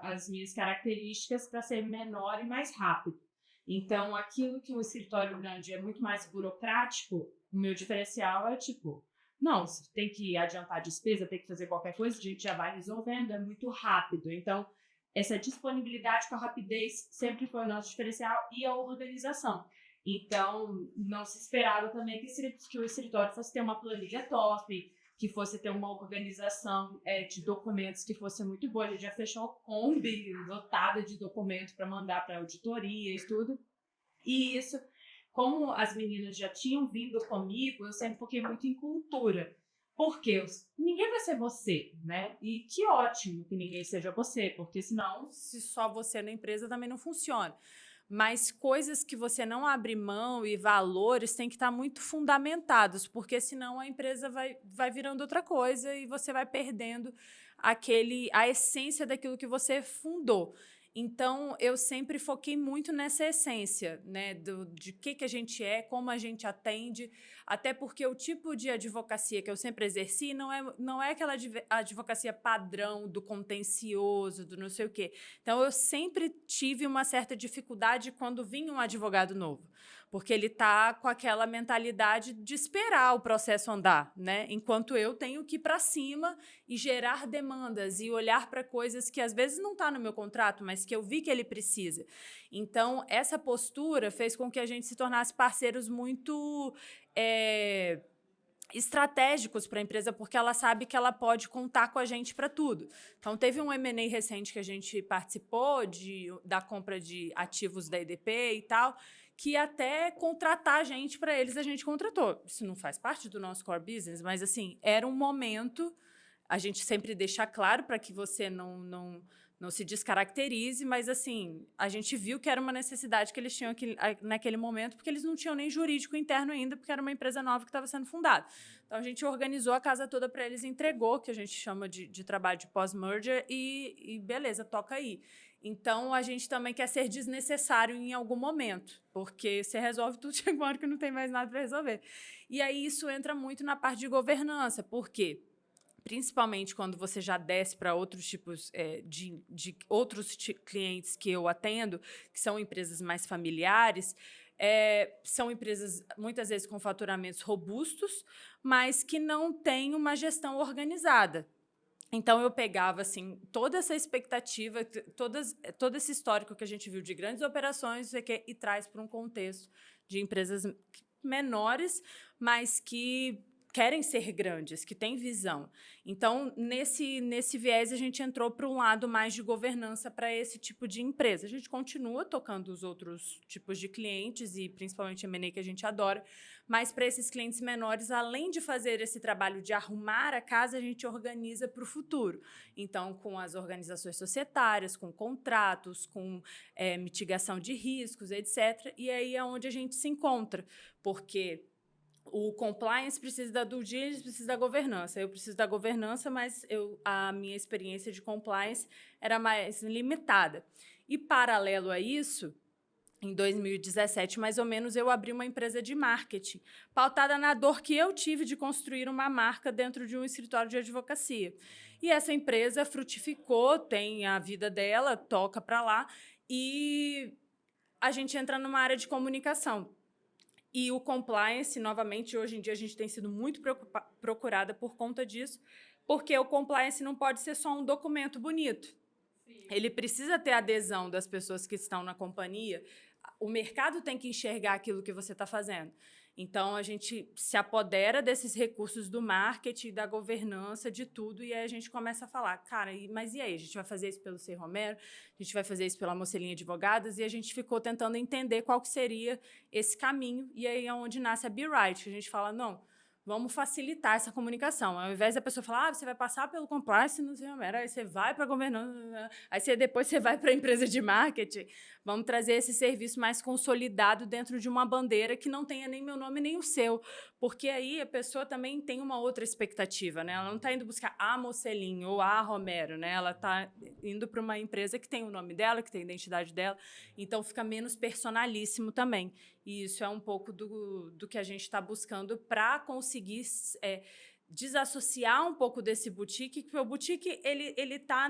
as minhas características para ser menor e mais rápido. Então, aquilo que um escritório grande é muito mais burocrático, o meu diferencial é tipo, não, você tem que adiantar despesa, tem que fazer qualquer coisa, a gente já vai resolvendo, é muito rápido. Então, essa disponibilidade com a rapidez sempre foi o nosso diferencial e a organização. Então, não se esperava também que o escritório fosse ter uma planilha top, que fosse ter uma organização de documentos que fosse muito boa. Ele já fechou a Kombi lotada de documentos para mandar para auditoria e tudo. E isso, como as meninas já tinham vindo comigo, eu sempre foquei muito em cultura. Porque ninguém vai ser você, né? E que ótimo que ninguém seja você, porque senão, se só você na empresa também não funciona. Mas coisas que você não abre mão e valores têm que estar muito fundamentados, porque senão a empresa vai virando outra coisa e você vai perdendo a essência daquilo que você fundou. Então, eu sempre foquei muito nessa essência, né, de que a gente é, como a gente atende, até porque o tipo de advocacia que eu sempre exerci não é aquela advocacia padrão do contencioso, do não sei o quê. Então, eu sempre tive uma certa dificuldade quando vinha um advogado novo, porque ele está com aquela mentalidade de esperar o processo andar, né? Enquanto eu tenho que ir para cima e gerar demandas e olhar para coisas que às vezes não está no meu contrato, mas que eu vi que ele precisa. Então, essa postura fez com que a gente se tornasse parceiros muito estratégicos para a empresa, porque ela sabe que ela pode contar com a gente para tudo. Então, teve um M&A recente que a gente participou da compra de ativos da EDP e tal, que até contratar a gente para eles, a gente contratou. Isso não faz parte do nosso core business, mas, assim, era um momento, a gente sempre deixa claro para que você não se descaracterize, mas, assim, a gente viu que era uma necessidade que eles tinham naquele momento, porque eles não tinham nem jurídico interno ainda, porque era uma empresa nova que estava sendo fundada. Então, a gente organizou a casa toda para eles, entregou, que a gente chama de trabalho de pós-merger, e beleza, toca aí. Então, a gente também quer ser desnecessário em algum momento, porque você resolve tudo, chega uma hora que não tem mais nada para resolver. E aí, isso entra muito na parte de governança. Por quê? principalmente quando você já desce para outros tipos de outros clientes que eu atendo, que são empresas mais familiares, são empresas, muitas vezes, com faturamentos robustos, mas que não têm uma gestão organizada. Então, eu pegava assim, toda essa expectativa, todo esse histórico que a gente viu de grandes operações e traz para um contexto de empresas menores, mas que querem ser grandes, que têm visão. Então, nesse viés, a gente entrou para um lado mais de governança para esse tipo de empresa. A gente continua tocando os outros tipos de clientes, e principalmente M&A, que a gente adora, mas para esses clientes menores, além de fazer esse trabalho de arrumar a casa, a gente organiza para o futuro. Então, com as organizações societárias, com contratos, com mitigação de riscos, etc. E aí é onde a gente se encontra, porque o compliance precisa da due diligence, precisa da governança. Eu preciso da governança, mas a minha experiência de compliance era mais limitada. E, paralelo a isso, em 2017, mais ou menos, eu abri uma empresa de marketing, pautada na dor que eu tive de construir uma marca dentro de um escritório de advocacia. E essa empresa frutificou, tem a vida dela, toca para lá, e a gente entra numa área de comunicação. E o compliance, novamente, hoje em dia a gente tem sido muito procurada por conta disso, porque o compliance não pode ser só um documento bonito. Sim. Ele precisa ter a adesão das pessoas que estão na companhia. O mercado tem que enxergar aquilo que você está fazendo. Então, a gente se apodera desses recursos do marketing, da governança, de tudo, e aí a gente começa a falar, cara, mas e aí? A gente vai fazer isso pelo C. Romero, a gente vai fazer isso pela Mocelinha Advogadas, e a gente ficou tentando entender qual que seria esse caminho, e aí é onde nasce a Be Right, que a gente fala, não, vamos facilitar essa comunicação. Ao invés da pessoa falar, você vai passar pelo compliance no C. Romero, aí você vai para a governança, aí depois você vai para a empresa de marketing. Vamos trazer esse serviço mais consolidado dentro de uma bandeira que não tenha nem meu nome nem o seu, porque aí a pessoa também tem uma outra expectativa, né? Ela não está indo buscar a Mocelinho ou a Romero, né? Ela está indo para uma empresa que tem o nome dela, que tem a identidade dela, então fica menos personalíssimo também. E isso é um pouco do que a gente está buscando para conseguir desassociar um pouco desse boutique, porque o boutique ele está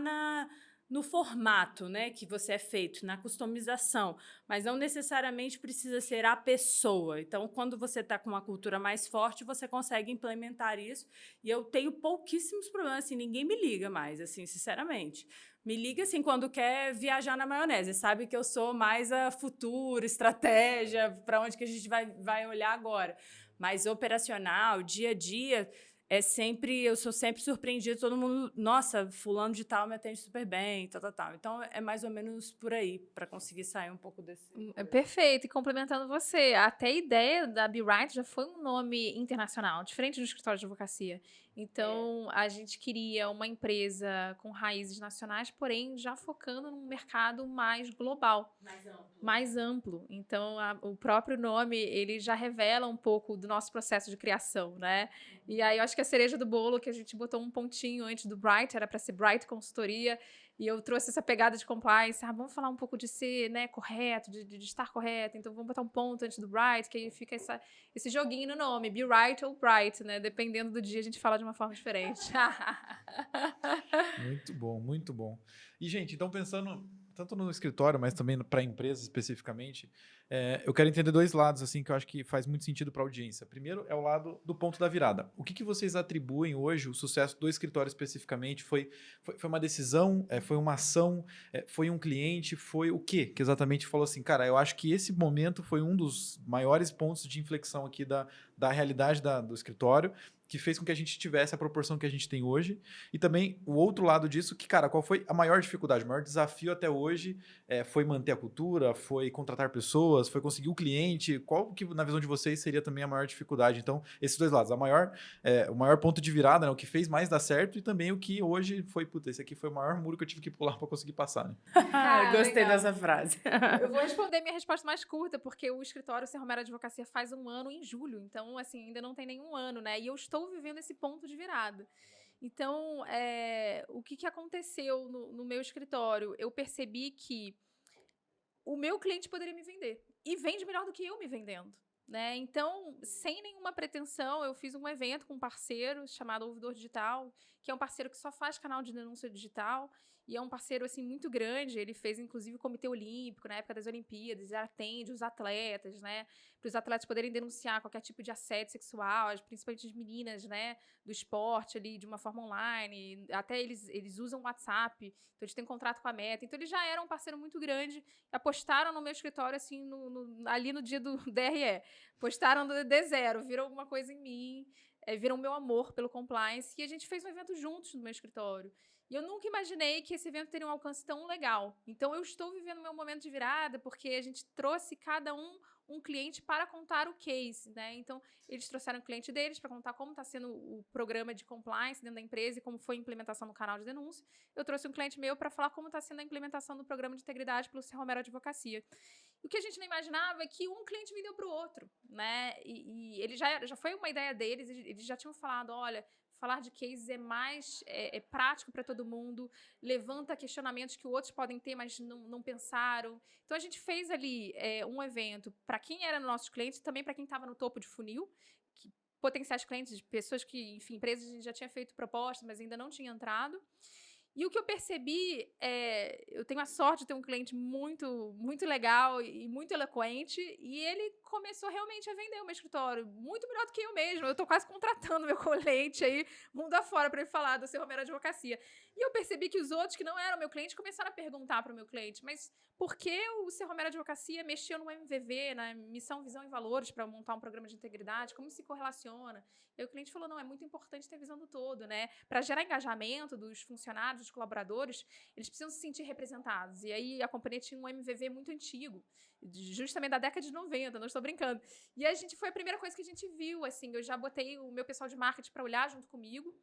no formato, né, que você é feito, na customização, mas não necessariamente precisa ser a pessoa. Então, quando você está com uma cultura mais forte, você consegue implementar isso. E eu tenho pouquíssimos problemas, assim, ninguém me liga mais, assim, sinceramente. Me liga, assim, quando quer viajar na maionese. Sabe que eu sou mais a futuro, estratégia, para onde que a gente vai olhar agora. Mas operacional, dia a dia, eu sou sempre surpreendida, todo mundo, nossa, fulano de tal me atende super bem, tal. Então, é mais ou menos por aí, para conseguir sair um pouco desse... Perfeito, e complementando você, até a ideia da Be Right já foi um nome internacional, diferente do escritório de advocacia. Então, a gente queria uma empresa com raízes nacionais, porém, já focando num mercado mais global. Mais amplo. Então, o próprio nome, ele já revela um pouco do nosso processo de criação, né? E aí, eu acho que a cereja do bolo, que a gente botou um pontinho antes do Bright, era para ser Bright Consultoria, e eu trouxe essa pegada de compliance, vamos falar um pouco de ser, né, correto, de estar correto, então vamos botar um ponto antes do Bright, que aí fica esse joguinho no nome, Be Right ou Bright, né, dependendo do dia a gente fala de uma forma diferente. Muito bom, muito bom. E, gente, então pensando tanto no escritório, mas também para a empresa especificamente, eu quero entender dois lados assim que eu acho que faz muito sentido para a audiência. Primeiro é o lado do ponto da virada. O que vocês atribuem hoje o sucesso do escritório especificamente? Foi uma decisão? Foi uma ação? Foi um cliente? Foi o quê que exatamente falou assim, cara, eu acho que esse momento foi um dos maiores pontos de inflexão aqui da realidade do escritório, que fez com que a gente tivesse a proporção que a gente tem hoje. E também o outro lado disso, que, cara, qual foi a maior dificuldade? O maior desafio até hoje foi manter a cultura, foi contratar pessoas, foi conseguir o cliente. Qual que, na visão de vocês, seria também a maior dificuldade? Então, esses dois lados. O maior ponto de virada, né? O que fez mais dar certo e também o que hoje foi, esse aqui foi o maior muro que eu tive que pular para conseguir passar, né? Gostei dessa frase. Eu vou responder minha resposta mais curta, porque o escritório C. Romero Advocacia faz 1 ano em julho, então, assim, ainda não tem nenhum ano, né? E eu estou vivendo esse ponto de virada. Então, o que aconteceu no meu escritório? Eu percebi que o meu cliente poderia me vender. E vende melhor do que eu me vendendo. né? Então, sem nenhuma pretensão, eu fiz um evento com um parceiro chamado Ouvidor Digital, que é um parceiro que só faz canal de denúncia digital, e é um parceiro, assim, muito grande. Ele fez, inclusive, o Comitê Olímpico, na época das Olimpíadas, e atende os atletas, né? Para os atletas poderem denunciar qualquer tipo de assédio sexual, principalmente as meninas, né? Do esporte ali, de uma forma online. Até eles usam o WhatsApp, então eles têm contrato com a Meta. Então, eles já eram um parceiro muito grande, apostaram no meu escritório, assim, ali no dia do DRE. Postaram do D0, viram alguma coisa em mim, viram o meu amor pelo compliance, e a gente fez um evento juntos no meu escritório. E eu nunca imaginei que esse evento teria um alcance tão legal. Então, eu estou vivendo meu momento de virada, porque a gente trouxe cada um cliente para contar o case, né? Então, eles trouxeram o cliente deles para contar como está sendo o programa de compliance dentro da empresa e como foi a implementação no canal de denúncia. Eu trouxe um cliente meu para falar como está sendo a implementação do programa de integridade pelo C. Romero Advocacia. O que a gente não imaginava é que um cliente vendeu para o outro, né? E ele já foi uma ideia deles, eles já tinham falado, olha, falar de cases é mais prático para todo mundo, levanta questionamentos que outros podem ter, mas não pensaram. Então, a gente fez ali um evento para quem era nossos clientes, também para quem estava no topo de funil, potenciais clientes, pessoas que, enfim, empresas a gente já tinha feito proposta, mas ainda não tinha entrado. E o que eu percebi eu tenho a sorte de ter um cliente muito, muito legal e muito eloquente, e ele começou realmente a vender o meu escritório, muito melhor do que eu mesmo. Eu estou quase contratando meu cliente aí, mundo afora, para ele falar do C. Romero Advocacia. E eu percebi que os outros que não eram meu cliente começaram a perguntar para o meu cliente, mas por que o C. Romero Advocacia mexeu no MVV, na missão, visão e valores, para montar um programa de integridade? Como se correlaciona? E o cliente falou, não, é muito importante ter visão do todo, né? Para gerar engajamento dos funcionários, dos colaboradores, eles precisam se sentir representados. E aí a companhia tinha um MVV muito antigo, justamente da década de 90, não estou brincando. E a gente foi a primeira coisa que a gente viu, assim, eu já botei o meu pessoal de marketing para olhar junto comigo,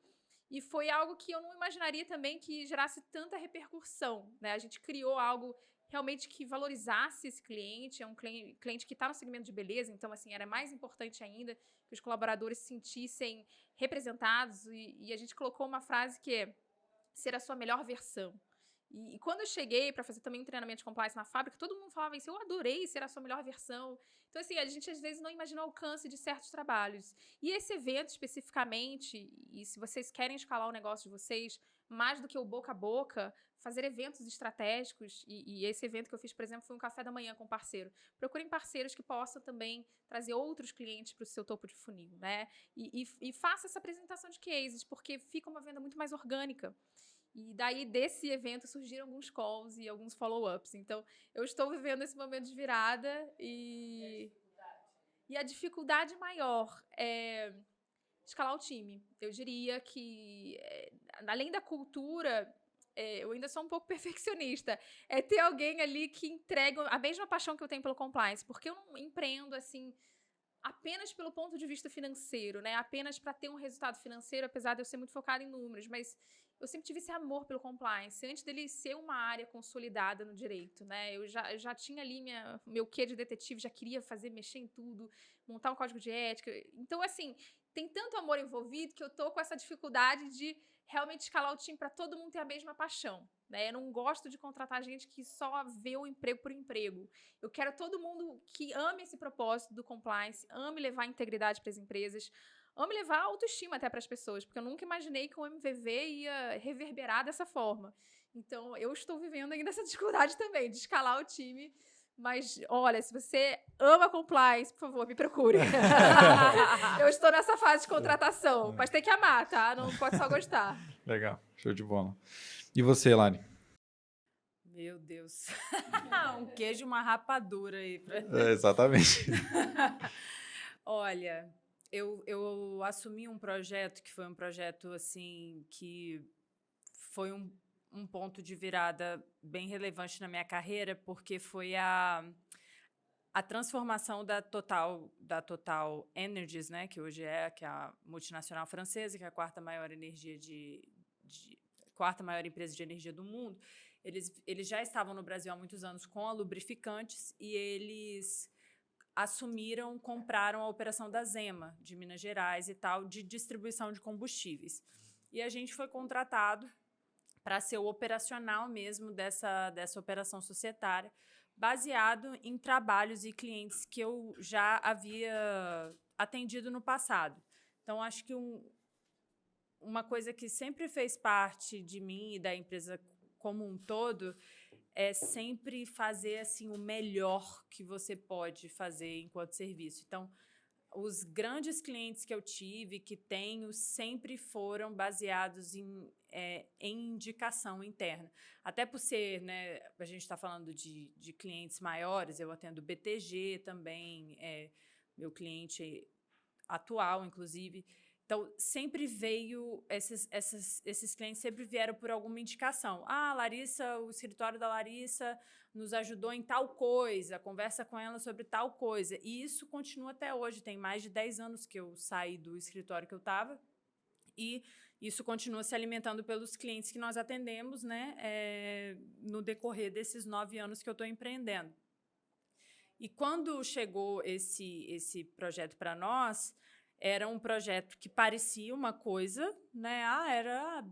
e foi algo que eu não imaginaria também que gerasse tanta repercussão, né? A gente criou algo realmente que valorizasse esse cliente, é um cliente que está no segmento de beleza, então, assim, era mais importante ainda que os colaboradores se sentissem representados, e a gente colocou uma frase que é ser a sua melhor versão. E quando eu cheguei para fazer também um treinamento de compliance na fábrica, todo mundo falava isso, eu adorei ser a sua melhor versão. Então, assim, a gente às vezes não imagina o alcance de certos trabalhos. E esse evento especificamente, e se vocês querem escalar o negócio de vocês, mais do que o boca a boca, fazer eventos estratégicos, e esse evento que eu fiz, por exemplo, foi um café da manhã com um parceiro. Procurem parceiros que possam também trazer outros clientes para o seu topo de funil, né? E faça essa apresentação de cases, porque fica uma venda muito mais orgânica. E daí, desse evento, surgiram alguns calls e alguns follow-ups. Então, eu estou vivendo esse momento de virada e a dificuldade maior é escalar o time. Eu diria que, além da cultura, eu ainda sou um pouco perfeccionista. É ter alguém ali que entrega a mesma paixão que eu tenho pelo compliance, porque eu não empreendo, assim, apenas pelo ponto de vista financeiro, né? Apenas para ter um resultado financeiro, apesar de eu ser muito focada em números, mas eu sempre tive esse amor pelo compliance, antes dele ser uma área consolidada no direito, né? Eu já tinha ali meu quê de detetive, já queria mexer em tudo, montar um código de ética. Então, assim, tem tanto amor envolvido que eu tô com essa dificuldade de realmente escalar o time para todo mundo ter a mesma paixão, né? Eu não gosto de contratar gente que só vê o emprego por emprego. Eu quero todo mundo que ame esse propósito do compliance, ame levar integridade para as empresas, ame levar autoestima até para as pessoas, porque eu nunca imaginei que o MVV ia reverberar dessa forma. Então, eu estou vivendo ainda essa dificuldade também, de escalar o time. Mas, olha, se você ama compliance, por favor, me procure. Eu estou nessa fase de contratação, mas tem que amar, tá? Não pode só gostar. Legal, show de bola. E você, Lani? Meu Deus. Um queijo e uma rapadura aí. Exatamente. Olha, eu assumi um projeto que foi um projeto, assim, que foi um ponto de virada bem relevante na minha carreira, porque foi a transformação da Total Energies, né, que hoje que é a multinacional francesa, que é a quarta maior empresa de energia do mundo. Eles já estavam no Brasil há muitos anos com a lubrificantes e eles compraram a operação da Zema, de Minas Gerais e tal, de distribuição de combustíveis. E a gente foi contratado para ser o operacional mesmo dessa operação societária, baseado em trabalhos e clientes que eu já havia atendido no passado. Então, acho que uma coisa que sempre fez parte de mim e da empresa como um todo é sempre fazer assim o melhor que você pode fazer enquanto serviço. Então, os grandes clientes que eu tive, que tenho, sempre foram baseados em indicação interna. Até por ser, né, a gente está falando de clientes maiores, eu atendo BTG também, meu cliente atual, inclusive. Então, sempre veio, esses clientes sempre vieram por alguma indicação. Ah, Larissa, o escritório da Larissa nos ajudou em tal coisa, conversa com ela sobre tal coisa. E isso continua até hoje. Tem mais de 10 anos que eu saí do escritório que eu estava e isso continua se alimentando pelos clientes que nós atendemos, né, no decorrer desses 9 anos que eu estou empreendendo. E quando chegou esse projeto para nós, era um projeto que parecia uma coisa, né? Era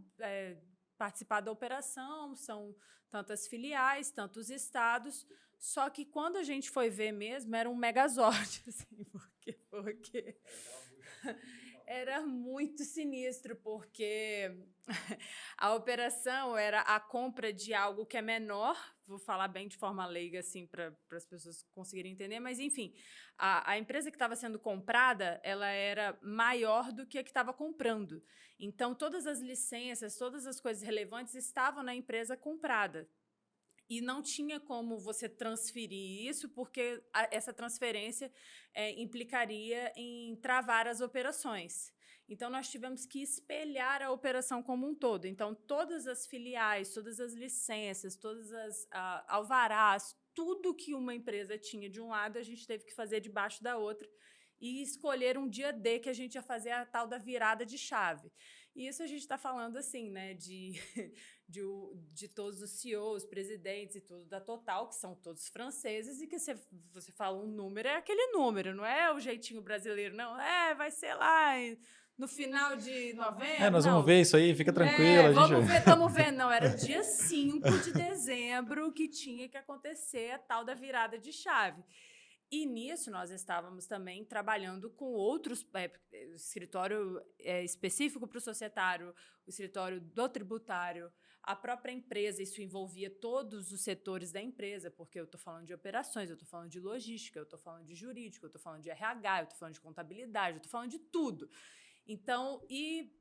participar da operação, são tantas filiais, tantos estados. Só que quando a gente foi ver mesmo, era um megazord, assim, porque era muito sinistro, porque a operação era a compra de algo que é menor, vou falar bem de forma leiga, assim, para as pessoas conseguirem entender, mas, enfim, a empresa que estava sendo comprada, ela era maior do que a que estava comprando. Então, todas as licenças, todas as coisas relevantes estavam na empresa comprada. E não tinha como você transferir isso, porque essa transferência implicaria em travar as operações. Então, nós tivemos que espelhar a operação como um todo. Então, todas as filiais, todas as licenças, todas as alvarás, tudo que uma empresa tinha de um lado, a gente teve que fazer debaixo da outra e escolher um dia D que a gente ia fazer a tal da virada de chave. E isso a gente está falando, assim, né, de todos os CEOs, presidentes e tudo da Total, que são todos franceses, e que você fala um número, é aquele número, não é o jeitinho brasileiro, não. Vai ser lá no final de novembro. Nós vamos ver isso aí, fica tranquila. Vamos ver. Não, era dia 5 de dezembro que tinha que acontecer a tal da virada de chave. E nisso nós estávamos também trabalhando com outros, escritório específico para o societário, o escritório do tributário, a própria empresa, isso envolvia todos os setores da empresa, porque eu estou falando de operações, eu estou falando de logística, eu estou falando de jurídico, eu estou falando de RH, eu estou falando de contabilidade, eu estou falando de tudo. Então, e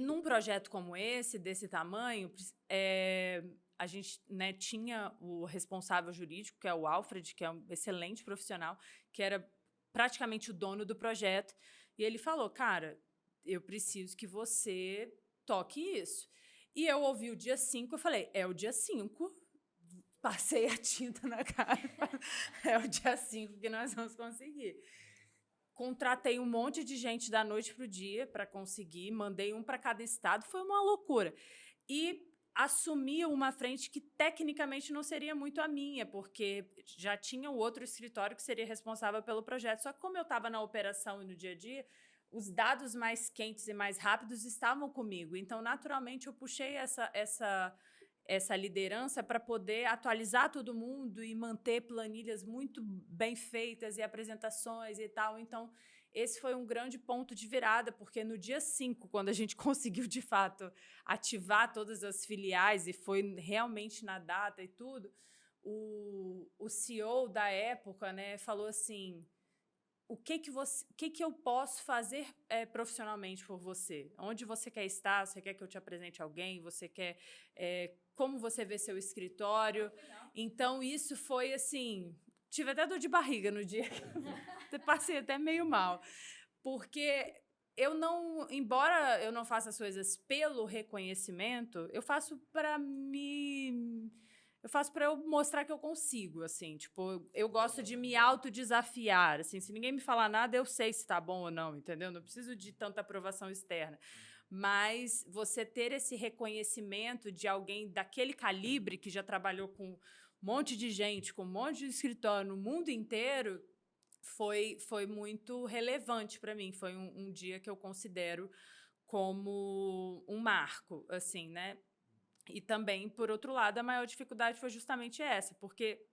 num projeto como esse, desse tamanho, a gente, né, tinha o responsável jurídico, que é o Alfred, que é um excelente profissional, que era praticamente o dono do projeto, e ele falou, cara, eu preciso que você toque isso. E eu ouvi o dia 5, eu falei, é o dia 5, passei a tinta na cara, é o dia 5 que nós vamos conseguir. Contratei um monte de gente da noite para o dia para conseguir, mandei um para cada estado, foi uma loucura. E assumi uma frente que tecnicamente não seria muito a minha, porque já tinha o outro escritório que seria responsável pelo projeto. Só que como eu estava na operação e no dia a dia, os dados mais quentes e mais rápidos estavam comigo. Então, naturalmente, eu puxei essa liderança para poder atualizar todo mundo e manter planilhas muito bem feitas e apresentações e tal. Então, esse foi um grande ponto de virada, porque no dia 5, quando a gente conseguiu, de fato, ativar todas as filiais, e foi realmente na data e tudo, o CEO da época, né, falou assim, o que eu posso fazer profissionalmente por você? Onde você quer estar? Você quer que eu te apresente alguém? Você quer... como você vê seu escritório? Então, isso foi assim... Tive até dor de barriga no dia. Passei até meio mal. Porque embora eu não faça as coisas pelo reconhecimento, eu faço para eu mostrar que eu consigo, assim, tipo, eu gosto de me autodesafiar, assim, se ninguém me falar nada, eu sei se tá bom ou não, entendeu? Não preciso de tanta aprovação externa. Mas você ter esse reconhecimento de alguém daquele calibre, que já trabalhou com um monte de gente, com um monte de escritório no mundo inteiro, foi muito relevante para mim. Foi um dia que eu considero como um marco, assim, né? E também, por outro lado, a maior dificuldade foi justamente essa, porque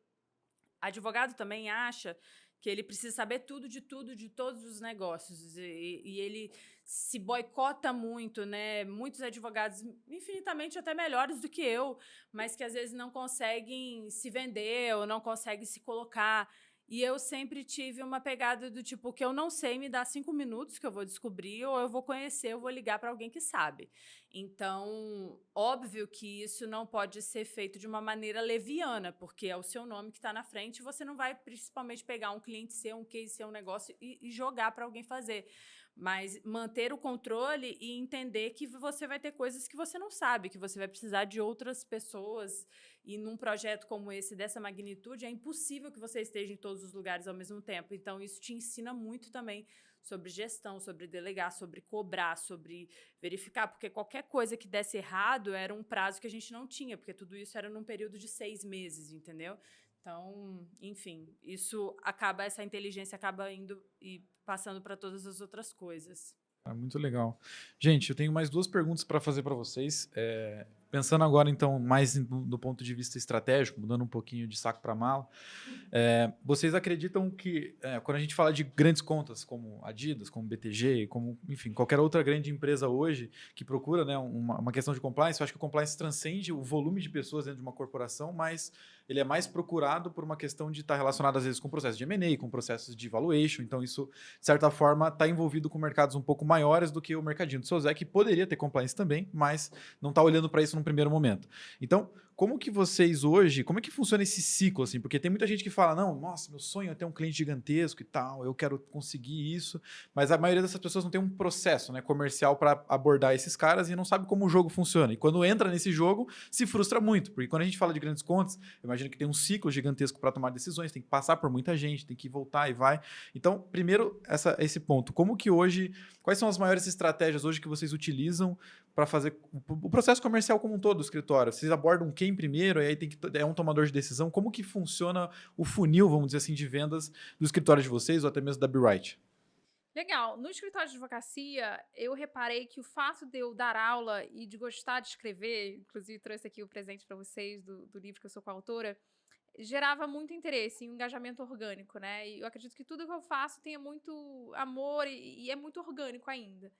advogado também acha que ele precisa saber tudo, de todos os negócios. E ele se boicota muito, né? Muitos advogados infinitamente até melhores do que eu, mas que às vezes não conseguem se vender ou não conseguem se colocar. E eu sempre tive uma pegada do tipo, que eu não sei, me dá 5 minutos que eu vou descobrir, ou eu vou conhecer, eu vou ligar para alguém que sabe. Então, óbvio que isso não pode ser feito de uma maneira leviana, porque é o seu nome que está na frente, e você não vai principalmente pegar um cliente seu, um case seu, um negócio e jogar para alguém fazer. Mas manter o controle e entender que você vai ter coisas que você não sabe, que você vai precisar de outras pessoas. E num projeto como esse, dessa magnitude, é impossível que você esteja em todos os lugares ao mesmo tempo. Então, isso te ensina muito também sobre gestão, sobre delegar, sobre cobrar, sobre verificar. Porque qualquer coisa que desse errado era um prazo que a gente não tinha, porque tudo isso era num período de 6 meses, entendeu? Então, enfim, essa inteligência acaba indo e passando para todas as outras coisas. Muito legal. Gente, eu tenho mais 2 perguntas para fazer para vocês. Pensando agora, então, mais do ponto de vista estratégico, mudando um pouquinho de saco para mala, vocês acreditam que, quando a gente fala de grandes contas, como Adidas, como BTG, como, enfim, qualquer outra grande empresa hoje que procura, né, uma questão de compliance, eu acho que o compliance transcende o volume de pessoas dentro de uma corporação, mas ele é mais procurado por uma questão de estar relacionado, às vezes, com processos de M&A, com processos de valuation. Então, isso, de certa forma, está envolvido com mercados um pouco maiores do que o mercadinho do seu Zé, que poderia ter compliance também, mas não está olhando para isso num primeiro momento. Então, como que vocês hoje, como é que funciona esse ciclo, assim? Porque tem muita gente que fala, não, nossa, meu sonho é ter um cliente gigantesco e tal, eu quero conseguir isso, mas a maioria dessas pessoas não tem um processo, né, comercial para abordar esses caras e não sabe como o jogo funciona. E quando entra nesse jogo, se frustra muito, porque quando a gente fala de grandes contas, eu imagino que tem um ciclo gigantesco para tomar decisões, tem que passar por muita gente, tem que voltar e vai. Então, primeiro, esse ponto, como que hoje, quais são as maiores estratégias hoje que vocês utilizam para fazer o processo comercial como um todo do escritório? Vocês abordam quem primeiro, e aí é um tomador de decisão? Como que funciona o funil, vamos dizer assim, de vendas do escritório de vocês ou até mesmo da BeWrite? Legal. No escritório de advocacia, eu reparei que o fato de eu dar aula e de gostar de escrever, inclusive trouxe aqui o presente para vocês do livro que eu sou coautora, gerava muito interesse e um engajamento orgânico, né? E eu acredito que tudo que eu faço tenha muito amor e é muito orgânico ainda.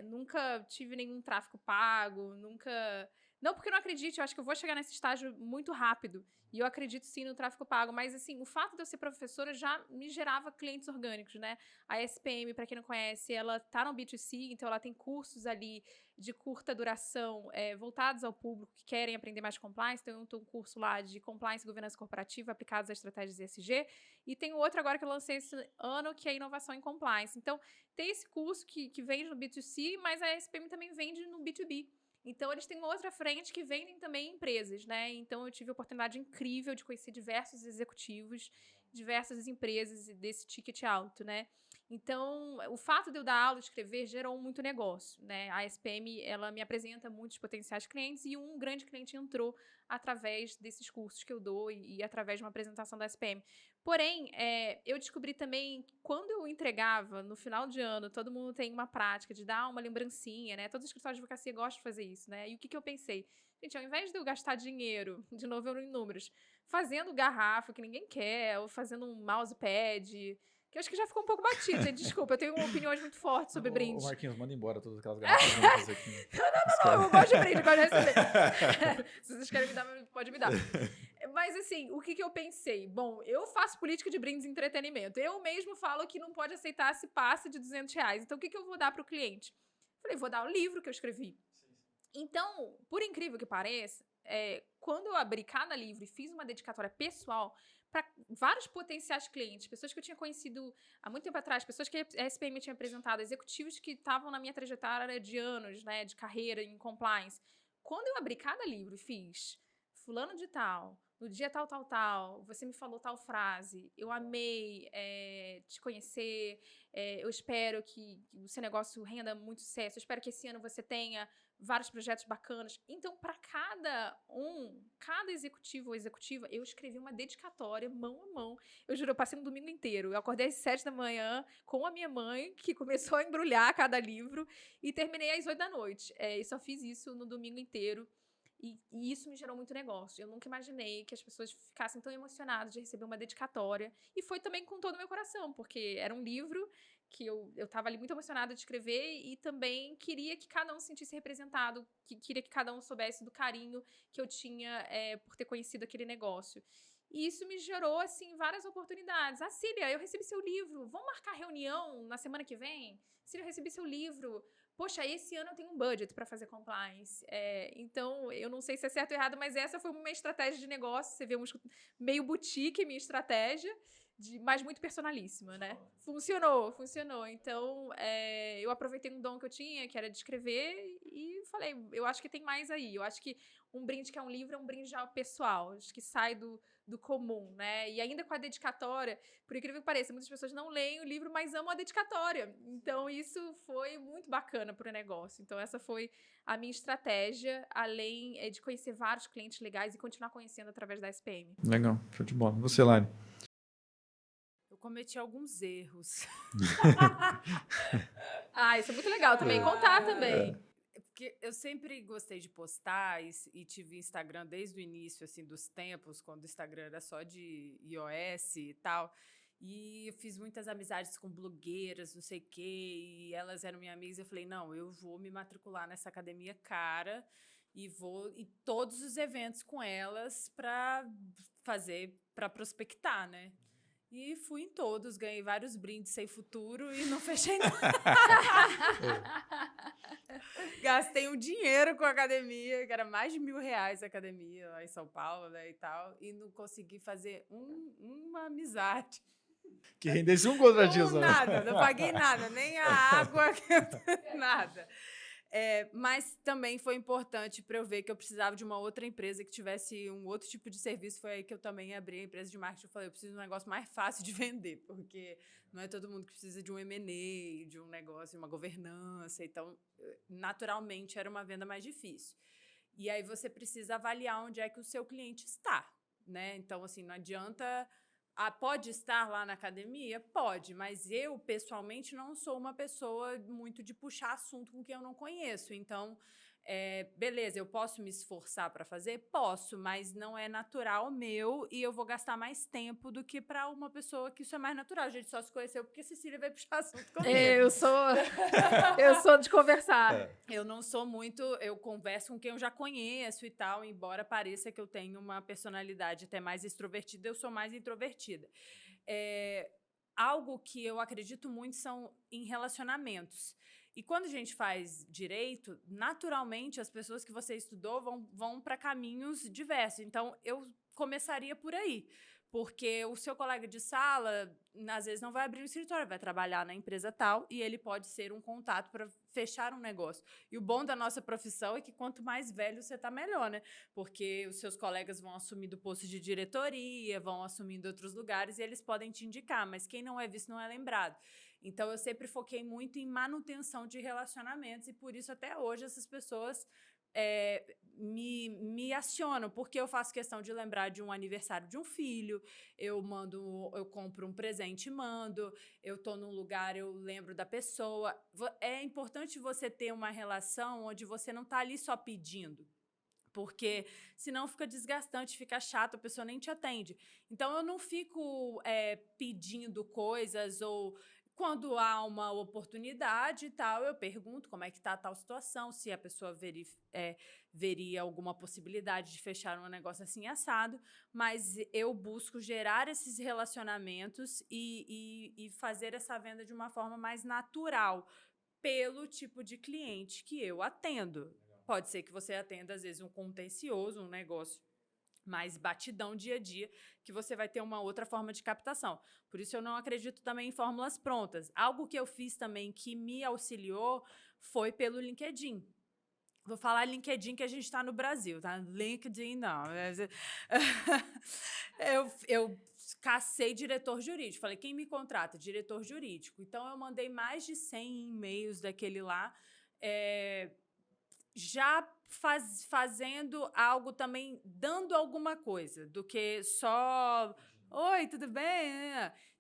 Nunca tive nenhum tráfego pago, nunca... Não porque eu não acredite, eu acho que eu vou chegar nesse estágio muito rápido. E eu acredito sim no tráfego pago. Mas, assim, o fato de eu ser professora já me gerava clientes orgânicos, né? A SPM, para quem não conhece, ela tá no B2C, então ela tem cursos ali de curta duração voltados ao público que querem aprender mais compliance. Então, eu tenho um curso lá de compliance e governança corporativa aplicados a estratégias ESG. E tem outro agora que eu lancei esse ano, que é inovação em compliance. Então, tem esse curso que vende no B2C, mas a SPM também vende no B2B. Então, eles têm uma outra frente que vendem também empresas, né? Então, eu tive a oportunidade incrível de conhecer diversos executivos, diversas empresas desse ticket alto, né? Então, o fato de eu dar aula e escrever gerou muito negócio, né? A SPM, ela me apresenta muitos potenciais clientes e um grande cliente entrou através desses cursos que eu dou e através de uma apresentação da SPM. Porém, eu descobri também que quando eu entregava no final de ano, todo mundo tem uma prática de dar uma lembrancinha, né? Todos os escritórios de advocacia gostam de fazer isso, né? E o que eu pensei? Gente, ao invés de eu gastar dinheiro, de novo eu em números, fazendo garrafa que ninguém quer, ou fazendo um mousepad, que eu acho que já ficou um pouco batido, gente. Desculpa, eu tenho opiniões muito fortes sobre brindes. Ô Marquinhos, manda embora todas aquelas garrafas aqui. Não, eu gosto de brinde, eu gosto de receber. Se vocês querem me dar, pode me dar. Mas, assim, o que eu pensei? Bom, eu faço política de brindes e entretenimento. Eu mesmo falo que não pode aceitar se passa de R$200. Então, o que eu vou dar para o cliente? Falei, vou dar o livro que eu escrevi. Então, por incrível que pareça, quando eu abri cada livro e fiz uma dedicatória pessoal para vários potenciais clientes, pessoas que eu tinha conhecido há muito tempo atrás, pessoas que a SPM tinha apresentado, executivos que estavam na minha trajetória de anos, né, de carreira em compliance. Quando eu abri cada livro e fiz fulano de tal, no dia tal, tal, tal, você me falou tal frase, eu amei te conhecer, eu espero que o seu negócio renda muito sucesso, eu espero que esse ano você tenha vários projetos bacanas. Então, para cada executivo ou executiva, eu escrevi uma dedicatória, mão a mão. Eu juro, eu passei um domingo inteiro. Eu acordei às 7 da manhã com a minha mãe, que começou a embrulhar cada livro, e terminei às 8 da noite. E só fiz isso no domingo inteiro. E isso me gerou muito negócio. Eu nunca imaginei que as pessoas ficassem tão emocionadas de receber uma dedicatória. E foi também com todo o meu coração, porque era um livro que eu estava ali muito emocionada de escrever e também queria que cada um se sentisse representado, queria que cada um soubesse do carinho que eu tinha por ter conhecido aquele negócio. E isso me gerou, assim, várias oportunidades. Cília, eu recebi seu livro, vamos marcar reunião na semana que vem? Cília, eu recebi seu livro. Poxa, esse ano eu tenho um budget para fazer compliance. Então, eu não sei se é certo ou errado, mas essa foi uma estratégia de negócio. Você vê meio boutique minha estratégia, mas muito personalíssima, né? Funcionou. Então, eu aproveitei um dom que eu tinha, que era de escrever, e falei, eu acho que tem mais aí. Eu acho que um brinde que é um livro é um brinde já pessoal, acho que sai do comum, né? E ainda com a dedicatória, por incrível que pareça, muitas pessoas não leem o livro, mas amam a dedicatória. Então, isso foi muito bacana para o negócio. Então, essa foi a minha estratégia, além de conhecer vários clientes legais e continuar conhecendo através da SPM. Legal, show de bola. Você, Lari? Eu cometi alguns erros. Isso é muito legal também, contar também. Porque eu sempre gostei de postar e tive Instagram desde o início, assim, dos tempos, quando o Instagram era só de iOS e tal. E eu fiz muitas amizades com blogueiras, não sei o quê, e elas eram minhas amigas. Eu falei, não, eu vou me matricular nessa academia cara e vou em todos os eventos com elas para prospectar, né? E fui em todos, ganhei vários brindes sem futuro e não fechei nada. Gastei um dinheiro com a academia, que era mais de R$1.000 a academia lá em São Paulo, né, e tal, e não consegui fazer uma amizade. Que rendesse um contratismo. Nada, não paguei nada, nem a água, nada. Mas também foi importante para eu ver que eu precisava de uma outra empresa que tivesse um outro tipo de serviço. Foi aí que eu também abri a empresa de marketing. Eu falei, eu preciso de um negócio mais fácil de vender, porque não é todo mundo que precisa de um M&A, de um negócio, uma governança. Então, naturalmente, era uma venda mais difícil. E aí você precisa avaliar onde é que o seu cliente está, né? Então, assim, não adianta... pode estar lá na academia? Pode, mas eu, pessoalmente, não sou uma pessoa muito de puxar assunto com quem eu não conheço. Então, beleza, eu posso me esforçar para fazer? Posso, mas não é natural meu e eu vou gastar mais tempo do que para uma pessoa que isso é mais natural. A gente só se conheceu porque a Cecília veio puxar assunto comigo. Eu sou de conversar. Eu não sou muito... Eu converso com quem eu já conheço e tal, embora pareça que eu tenho uma personalidade até mais extrovertida, eu sou mais introvertida. Algo que eu acredito muito são em relacionamentos. E quando a gente faz direito, naturalmente, as pessoas que você estudou vão para caminhos diversos. Então, eu começaria por aí. Porque o seu colega de sala, às vezes, não vai abrir um escritório, vai trabalhar na empresa tal e ele pode ser um contato para fechar um negócio. E o bom da nossa profissão é que quanto mais velho você está, melhor, né? Porque os seus colegas vão assumindo posto de diretoria, vão assumindo outros lugares e eles podem te indicar, mas quem não é visto não é lembrado. Então, eu sempre foquei muito em manutenção de relacionamentos e, por isso, até hoje, essas pessoas me acionam, porque eu faço questão de lembrar de um aniversário de um filho, eu compro um presente e mando, eu tô num lugar, eu lembro da pessoa. É importante você ter uma relação onde você não tá ali só pedindo, porque senão fica desgastante, fica chato, a pessoa nem te atende. Então, eu não fico pedindo coisas ou... Quando há uma oportunidade e tal, eu pergunto como é que está a tal situação, se a pessoa veria alguma possibilidade de fechar um negócio assim assado, mas eu busco gerar esses relacionamentos e fazer essa venda de uma forma mais natural, pelo tipo de cliente que eu atendo. Pode ser que você atenda, às vezes, um contencioso, um negócio mais batidão dia a dia, que você vai ter uma outra forma de captação. Por isso, eu não acredito também em fórmulas prontas. Algo que eu fiz também que me auxiliou foi pelo LinkedIn. Vou falar LinkedIn que a gente está no Brasil, tá? LinkedIn, não. Eu cacei diretor jurídico. Falei, quem me contrata? Diretor jurídico. Então, eu mandei mais de 100 e-mails daquele lá, já fazendo algo também, dando alguma coisa, do que só... Oi, tudo bem?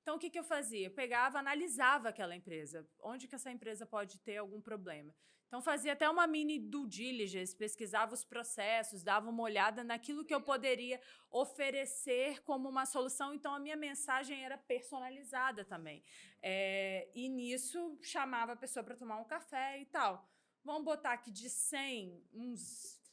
Então, o que eu fazia? Eu pegava, analisava aquela empresa. Onde que essa empresa pode ter algum problema? Então, fazia até uma mini due diligence, pesquisava os processos, dava uma olhada naquilo que eu poderia oferecer como uma solução. Então, a minha mensagem era personalizada também. E nisso, chamava a pessoa para tomar um café e tal. Vamos botar aqui de 100, uns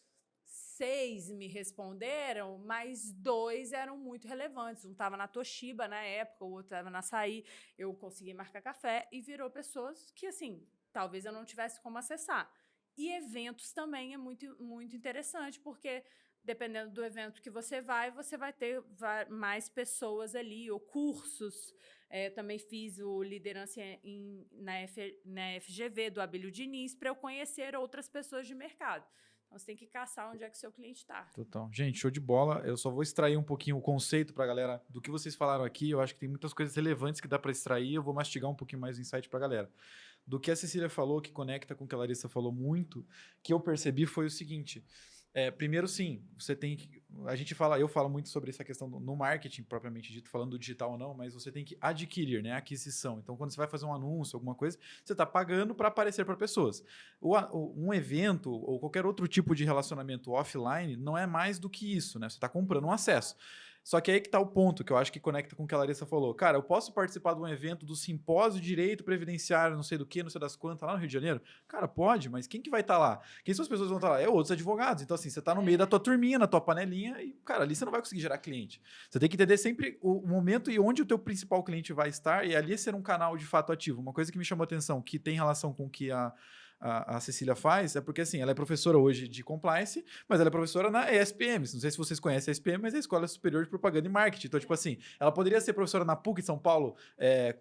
6 me responderam, mas 2 eram muito relevantes. Um estava na Toshiba na época, o outro estava na Açaí. Eu consegui marcar café e virou pessoas que, assim, talvez eu não tivesse como acessar. E eventos também é muito, muito interessante, porque dependendo do evento que você vai ter mais pessoas ali, ou cursos. Também fiz o liderança na FGV do Abílio Diniz para eu conhecer outras pessoas de mercado. Então, você tem que caçar onde é que o seu cliente está. Total. Gente, show de bola. Eu só vou extrair um pouquinho o conceito para a galera do que vocês falaram aqui. Eu acho que tem muitas coisas relevantes que dá para extrair. Eu vou mastigar um pouquinho mais o insight para a galera. Do que a Cecília falou, que conecta com o que a Larissa falou muito, que eu percebi foi o seguinte. Primeiro, sim, você tem que... eu falo muito sobre essa questão no marketing, propriamente dito, falando do digital ou não, mas você tem que adquirir, né? Aquisição. Então, quando você vai fazer um anúncio, alguma coisa, você está pagando para aparecer para pessoas. Um evento ou qualquer outro tipo de relacionamento offline não é mais do que isso, né? Você está comprando um acesso. Só que aí que está o ponto, que eu acho que conecta com o que a Larissa falou. Cara, eu posso participar de um evento do Simpósio de Direito Previdenciário, não sei do que, não sei das quantas, lá no Rio de Janeiro? Cara, pode, mas quem que vai estar lá? Quem são as pessoas que vão estar lá? Outros advogados. Então, assim, você está no meio da tua turminha, na tua panelinha, e, cara, ali você não vai conseguir gerar cliente. Você tem que entender sempre o momento e onde o teu principal cliente vai estar, e ali ser um canal de fato ativo. Uma coisa que me chamou a atenção, que tem relação com o que a Cecília faz, é porque assim, ela é professora hoje de compliance, mas ela é professora na ESPM. Não sei se vocês conhecem a ESPM, mas é a Escola Superior de Propaganda e Marketing. Então, tipo assim, ela poderia ser professora na PUC de São Paulo,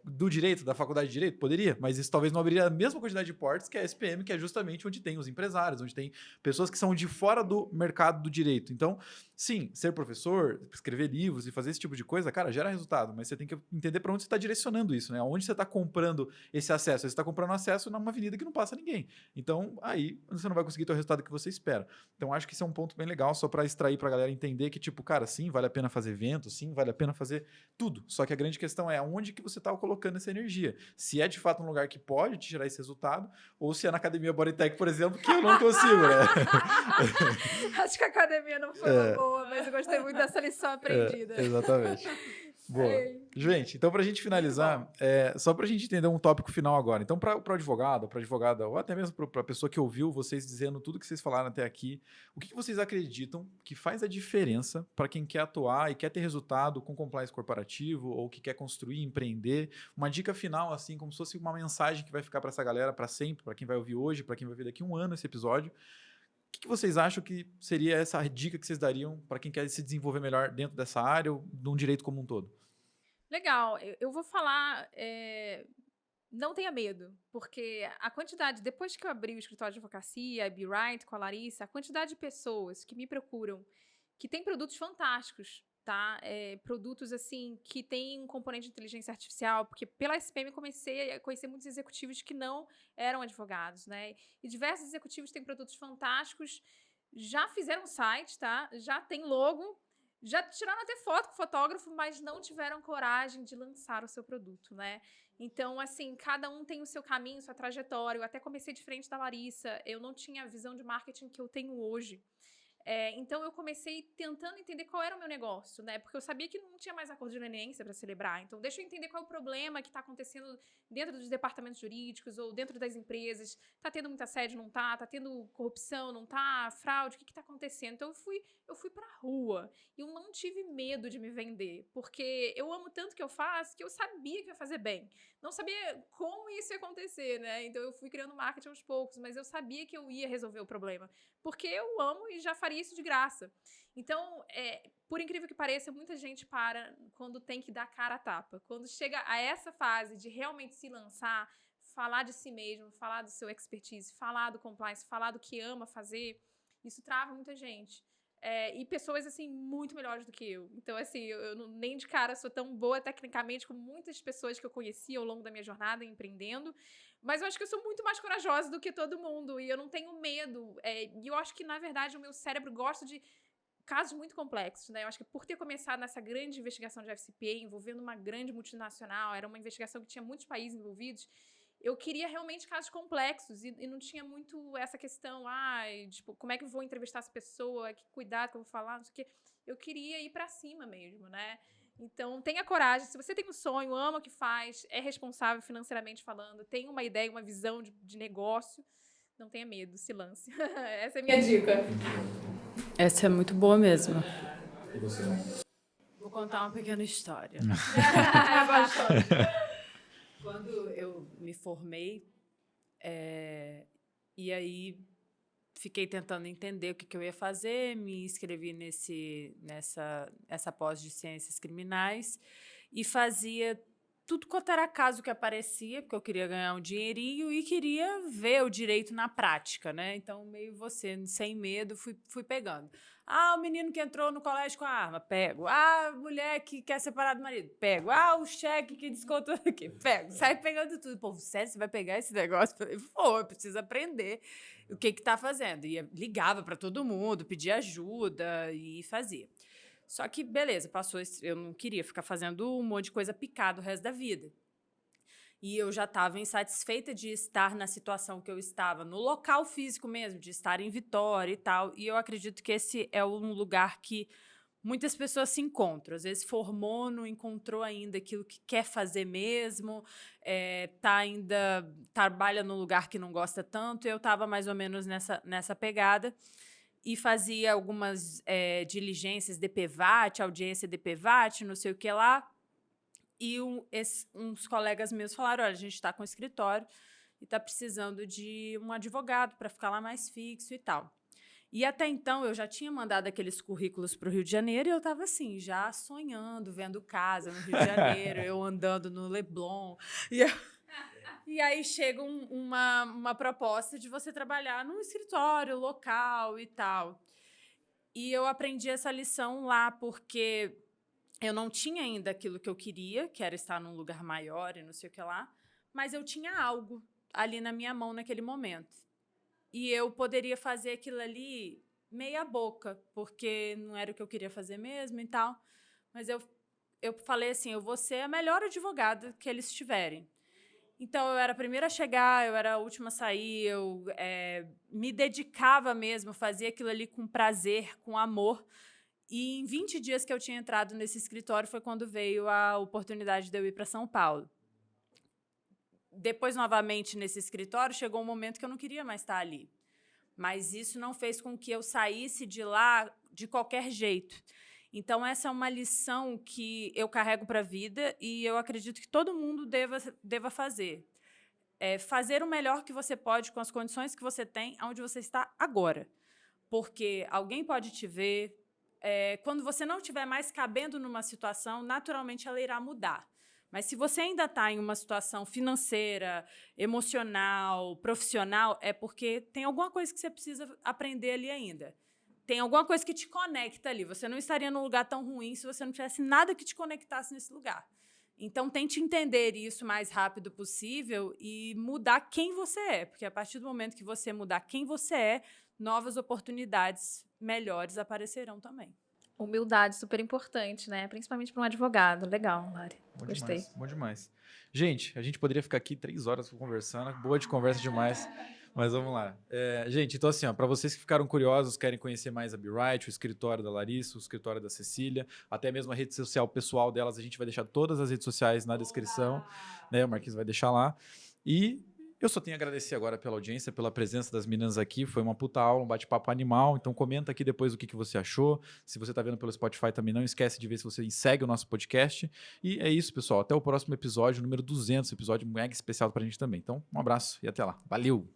do Direito, da Faculdade de Direito? Poderia, mas isso talvez não abriria a mesma quantidade de portas que a ESPM, que é justamente onde tem os empresários, onde tem pessoas que são de fora do mercado do direito. Então, sim, ser professor, escrever livros e fazer esse tipo de coisa, cara, gera resultado, mas você tem que entender para onde você está direcionando isso, né? Onde você está comprando esse acesso? Você está comprando acesso numa avenida que não passa ninguém. Então, aí você não vai conseguir ter o resultado que você espera. Então, acho que isso é um ponto bem legal, só para extrair para a galera entender que, tipo, cara, sim, vale a pena fazer evento, sim, vale a pena fazer tudo. Só que a grande questão é onde que você está colocando essa energia. Se é de fato um lugar que pode te gerar esse resultado, ou se é na academia Bodytech, por exemplo, que eu não consigo, né? Acho que a academia não foi uma boa, mas eu gostei muito dessa lição aprendida. Exatamente. Boa. Gente, então para a gente finalizar, só para a gente entender um tópico final agora. Então, para o advogado, para a advogada, ou até mesmo para a pessoa que ouviu vocês dizendo tudo que vocês falaram até aqui, o que vocês acreditam que faz a diferença para quem quer atuar e quer ter resultado com compliance corporativo ou que quer construir, empreender? Uma dica final, assim, como se fosse uma mensagem que vai ficar para essa galera para sempre, para quem vai ouvir hoje, para quem vai ouvir daqui a um ano esse episódio. O que vocês acham que seria essa dica que vocês dariam para quem quer se desenvolver melhor dentro dessa área ou de um direito como um todo? Legal, eu vou falar, não tenha medo, porque a quantidade, depois que eu abri o escritório de advocacia, a Be Right com a Larissa, a quantidade de pessoas que me procuram, que tem produtos fantásticos, tá? Produtos, assim, que tem um componente de inteligência artificial, porque pela SPM eu comecei a conhecer muitos executivos que não eram advogados, né? E diversos executivos têm produtos fantásticos, já fizeram site, tá? Já tem logo, já tiraram até foto com fotógrafo, mas não tiveram coragem de lançar o seu produto, né? Então, assim, cada um tem o seu caminho, sua trajetória. Eu até comecei diferente da Larissa, eu não tinha a visão de marketing que eu tenho hoje. Então, eu comecei tentando entender qual era o meu negócio, né? Porque eu sabia que não tinha mais acordo de leniência para celebrar. Então, deixa eu entender qual é o problema que está acontecendo dentro dos departamentos jurídicos ou dentro das empresas. Tá tendo muita assédio, não tá? Tá tendo corrupção, não tá? Fraude, o que está acontecendo? Então, eu fui pra rua e eu não tive medo de me vender, porque eu amo tanto que eu faço que eu sabia que ia fazer bem. Não sabia como isso ia acontecer, né? Então, eu fui criando marketing aos poucos, mas eu sabia que eu ia resolver o problema, porque eu amo e já faria isso de graça. Então, por incrível que pareça, muita gente para quando tem que dar cara a tapa. Quando chega a essa fase de realmente se lançar, falar de si mesmo, falar do seu expertise, falar do compliance, falar do que ama fazer, isso trava muita gente. E pessoas, assim, muito melhores do que eu. Então, assim, eu nem de cara sou tão boa tecnicamente como muitas pessoas que eu conheci ao longo da minha jornada empreendendo, mas eu acho que eu sou muito mais corajosa do que todo mundo e eu não tenho medo. E eu acho que, na verdade, o meu cérebro gosta de casos muito complexos, né? Eu acho que por ter começado nessa grande investigação de FCPA, envolvendo uma grande multinacional, era uma investigação que tinha muitos países envolvidos, eu queria realmente casos complexos e não tinha muito essa questão, tipo, como é que eu vou entrevistar essa pessoa, que cuidado que eu vou falar, não sei o quê. Eu queria ir pra cima mesmo, né? Então, tenha coragem. Se você tem um sonho, ama o que faz, é responsável financeiramente falando, tem uma ideia, uma visão de negócio, não tenha medo, se lance. Essa é a minha dica. Essa é muito boa mesmo. E você? Vou contar uma pequena história. Quando eu me formei, e aí fiquei tentando entender o que eu ia fazer, me inscrevi nessa pós de ciências criminais e fazia tudo quanto era caso que aparecia, porque eu queria ganhar um dinheirinho e queria ver o direito na prática, né? Então, meio sem medo, fui pegando. O menino que entrou no colégio com a arma, pego. A mulher que quer separar do marido, pego. O cheque que descontou aqui, pego. Sai pegando tudo. Pô, sério, você vai pegar esse negócio? Eu falei, eu preciso aprender o que tá fazendo. E ligava para todo mundo, pedia ajuda e fazia. Só que, beleza, passou. Eu não queria ficar fazendo um monte de coisa picada o resto da vida. E eu já estava insatisfeita de estar na situação que eu estava, no local físico mesmo, de estar em Vitória e tal. E eu acredito que esse é um lugar que muitas pessoas se encontram. Às vezes formou, não encontrou ainda aquilo que quer fazer mesmo, trabalha num lugar que não gosta tanto. Eu estava mais ou menos nessa pegada. E fazia algumas diligências DPVAT, audiência DPVAT, não sei o que lá. E uns colegas meus falaram, olha, a gente está com um escritório e está precisando de um advogado para ficar lá mais fixo e tal. E até então eu já tinha mandado aqueles currículos para o Rio de Janeiro e eu estava assim, já sonhando, vendo casa no Rio de Janeiro, eu andando no Leblon. E aí chega uma proposta de você trabalhar num escritório local e tal. E eu aprendi essa lição lá porque eu não tinha ainda aquilo que eu queria, que era estar num lugar maior e não sei o que lá, mas eu tinha algo ali na minha mão naquele momento. E eu poderia fazer aquilo ali meia boca, porque não era o que eu queria fazer mesmo e tal. Mas eu falei assim, eu vou ser a melhor advogada que eles tiverem. Então, eu era a primeira a chegar, eu era a última a sair, eu me dedicava mesmo, fazia aquilo ali com prazer, com amor. E em 20 dias que eu tinha entrado nesse escritório foi quando veio a oportunidade de eu ir para São Paulo. Depois, novamente, nesse escritório, chegou um momento que eu não queria mais estar ali. Mas isso não fez com que eu saísse de lá de qualquer jeito. Então, essa é uma lição que eu carrego para a vida e eu acredito que todo mundo deva fazer. Fazer o melhor que você pode com as condições que você tem, onde você está agora. Porque alguém pode te ver. Quando você não estiver mais cabendo numa situação, naturalmente ela irá mudar. Mas se você ainda está em uma situação financeira, emocional, profissional, é porque tem alguma coisa que você precisa aprender ali ainda. Tem alguma coisa que te conecta ali. Você não estaria num lugar tão ruim se você não tivesse nada que te conectasse nesse lugar. Então, tente entender isso o mais rápido possível e mudar quem você é. Porque a partir do momento que você mudar quem você é, novas oportunidades melhores aparecerão também. Humildade, super importante, né? Principalmente para um advogado. Legal, Lari. Gostei. Demais, bom demais. Gente, a gente poderia ficar aqui 3 horas conversando. Boa de conversa demais. Mas vamos lá. Gente, então assim, para vocês que ficaram curiosos, querem conhecer mais a Be Right, o escritório da Larissa, o escritório da Cecília, até mesmo a rede social pessoal delas, a gente vai deixar todas as redes sociais na descrição, né? O Marquinhos vai deixar lá. E eu só tenho a agradecer agora pela audiência, pela presença das meninas aqui. Foi uma puta aula, um bate-papo animal. Então comenta aqui depois o que você achou. Se você está vendo pelo Spotify também, não esquece de ver se você segue o nosso podcast. E é isso, pessoal. Até o próximo episódio, número 200, episódio mega especial para a gente também. Então, um abraço e até lá. Valeu!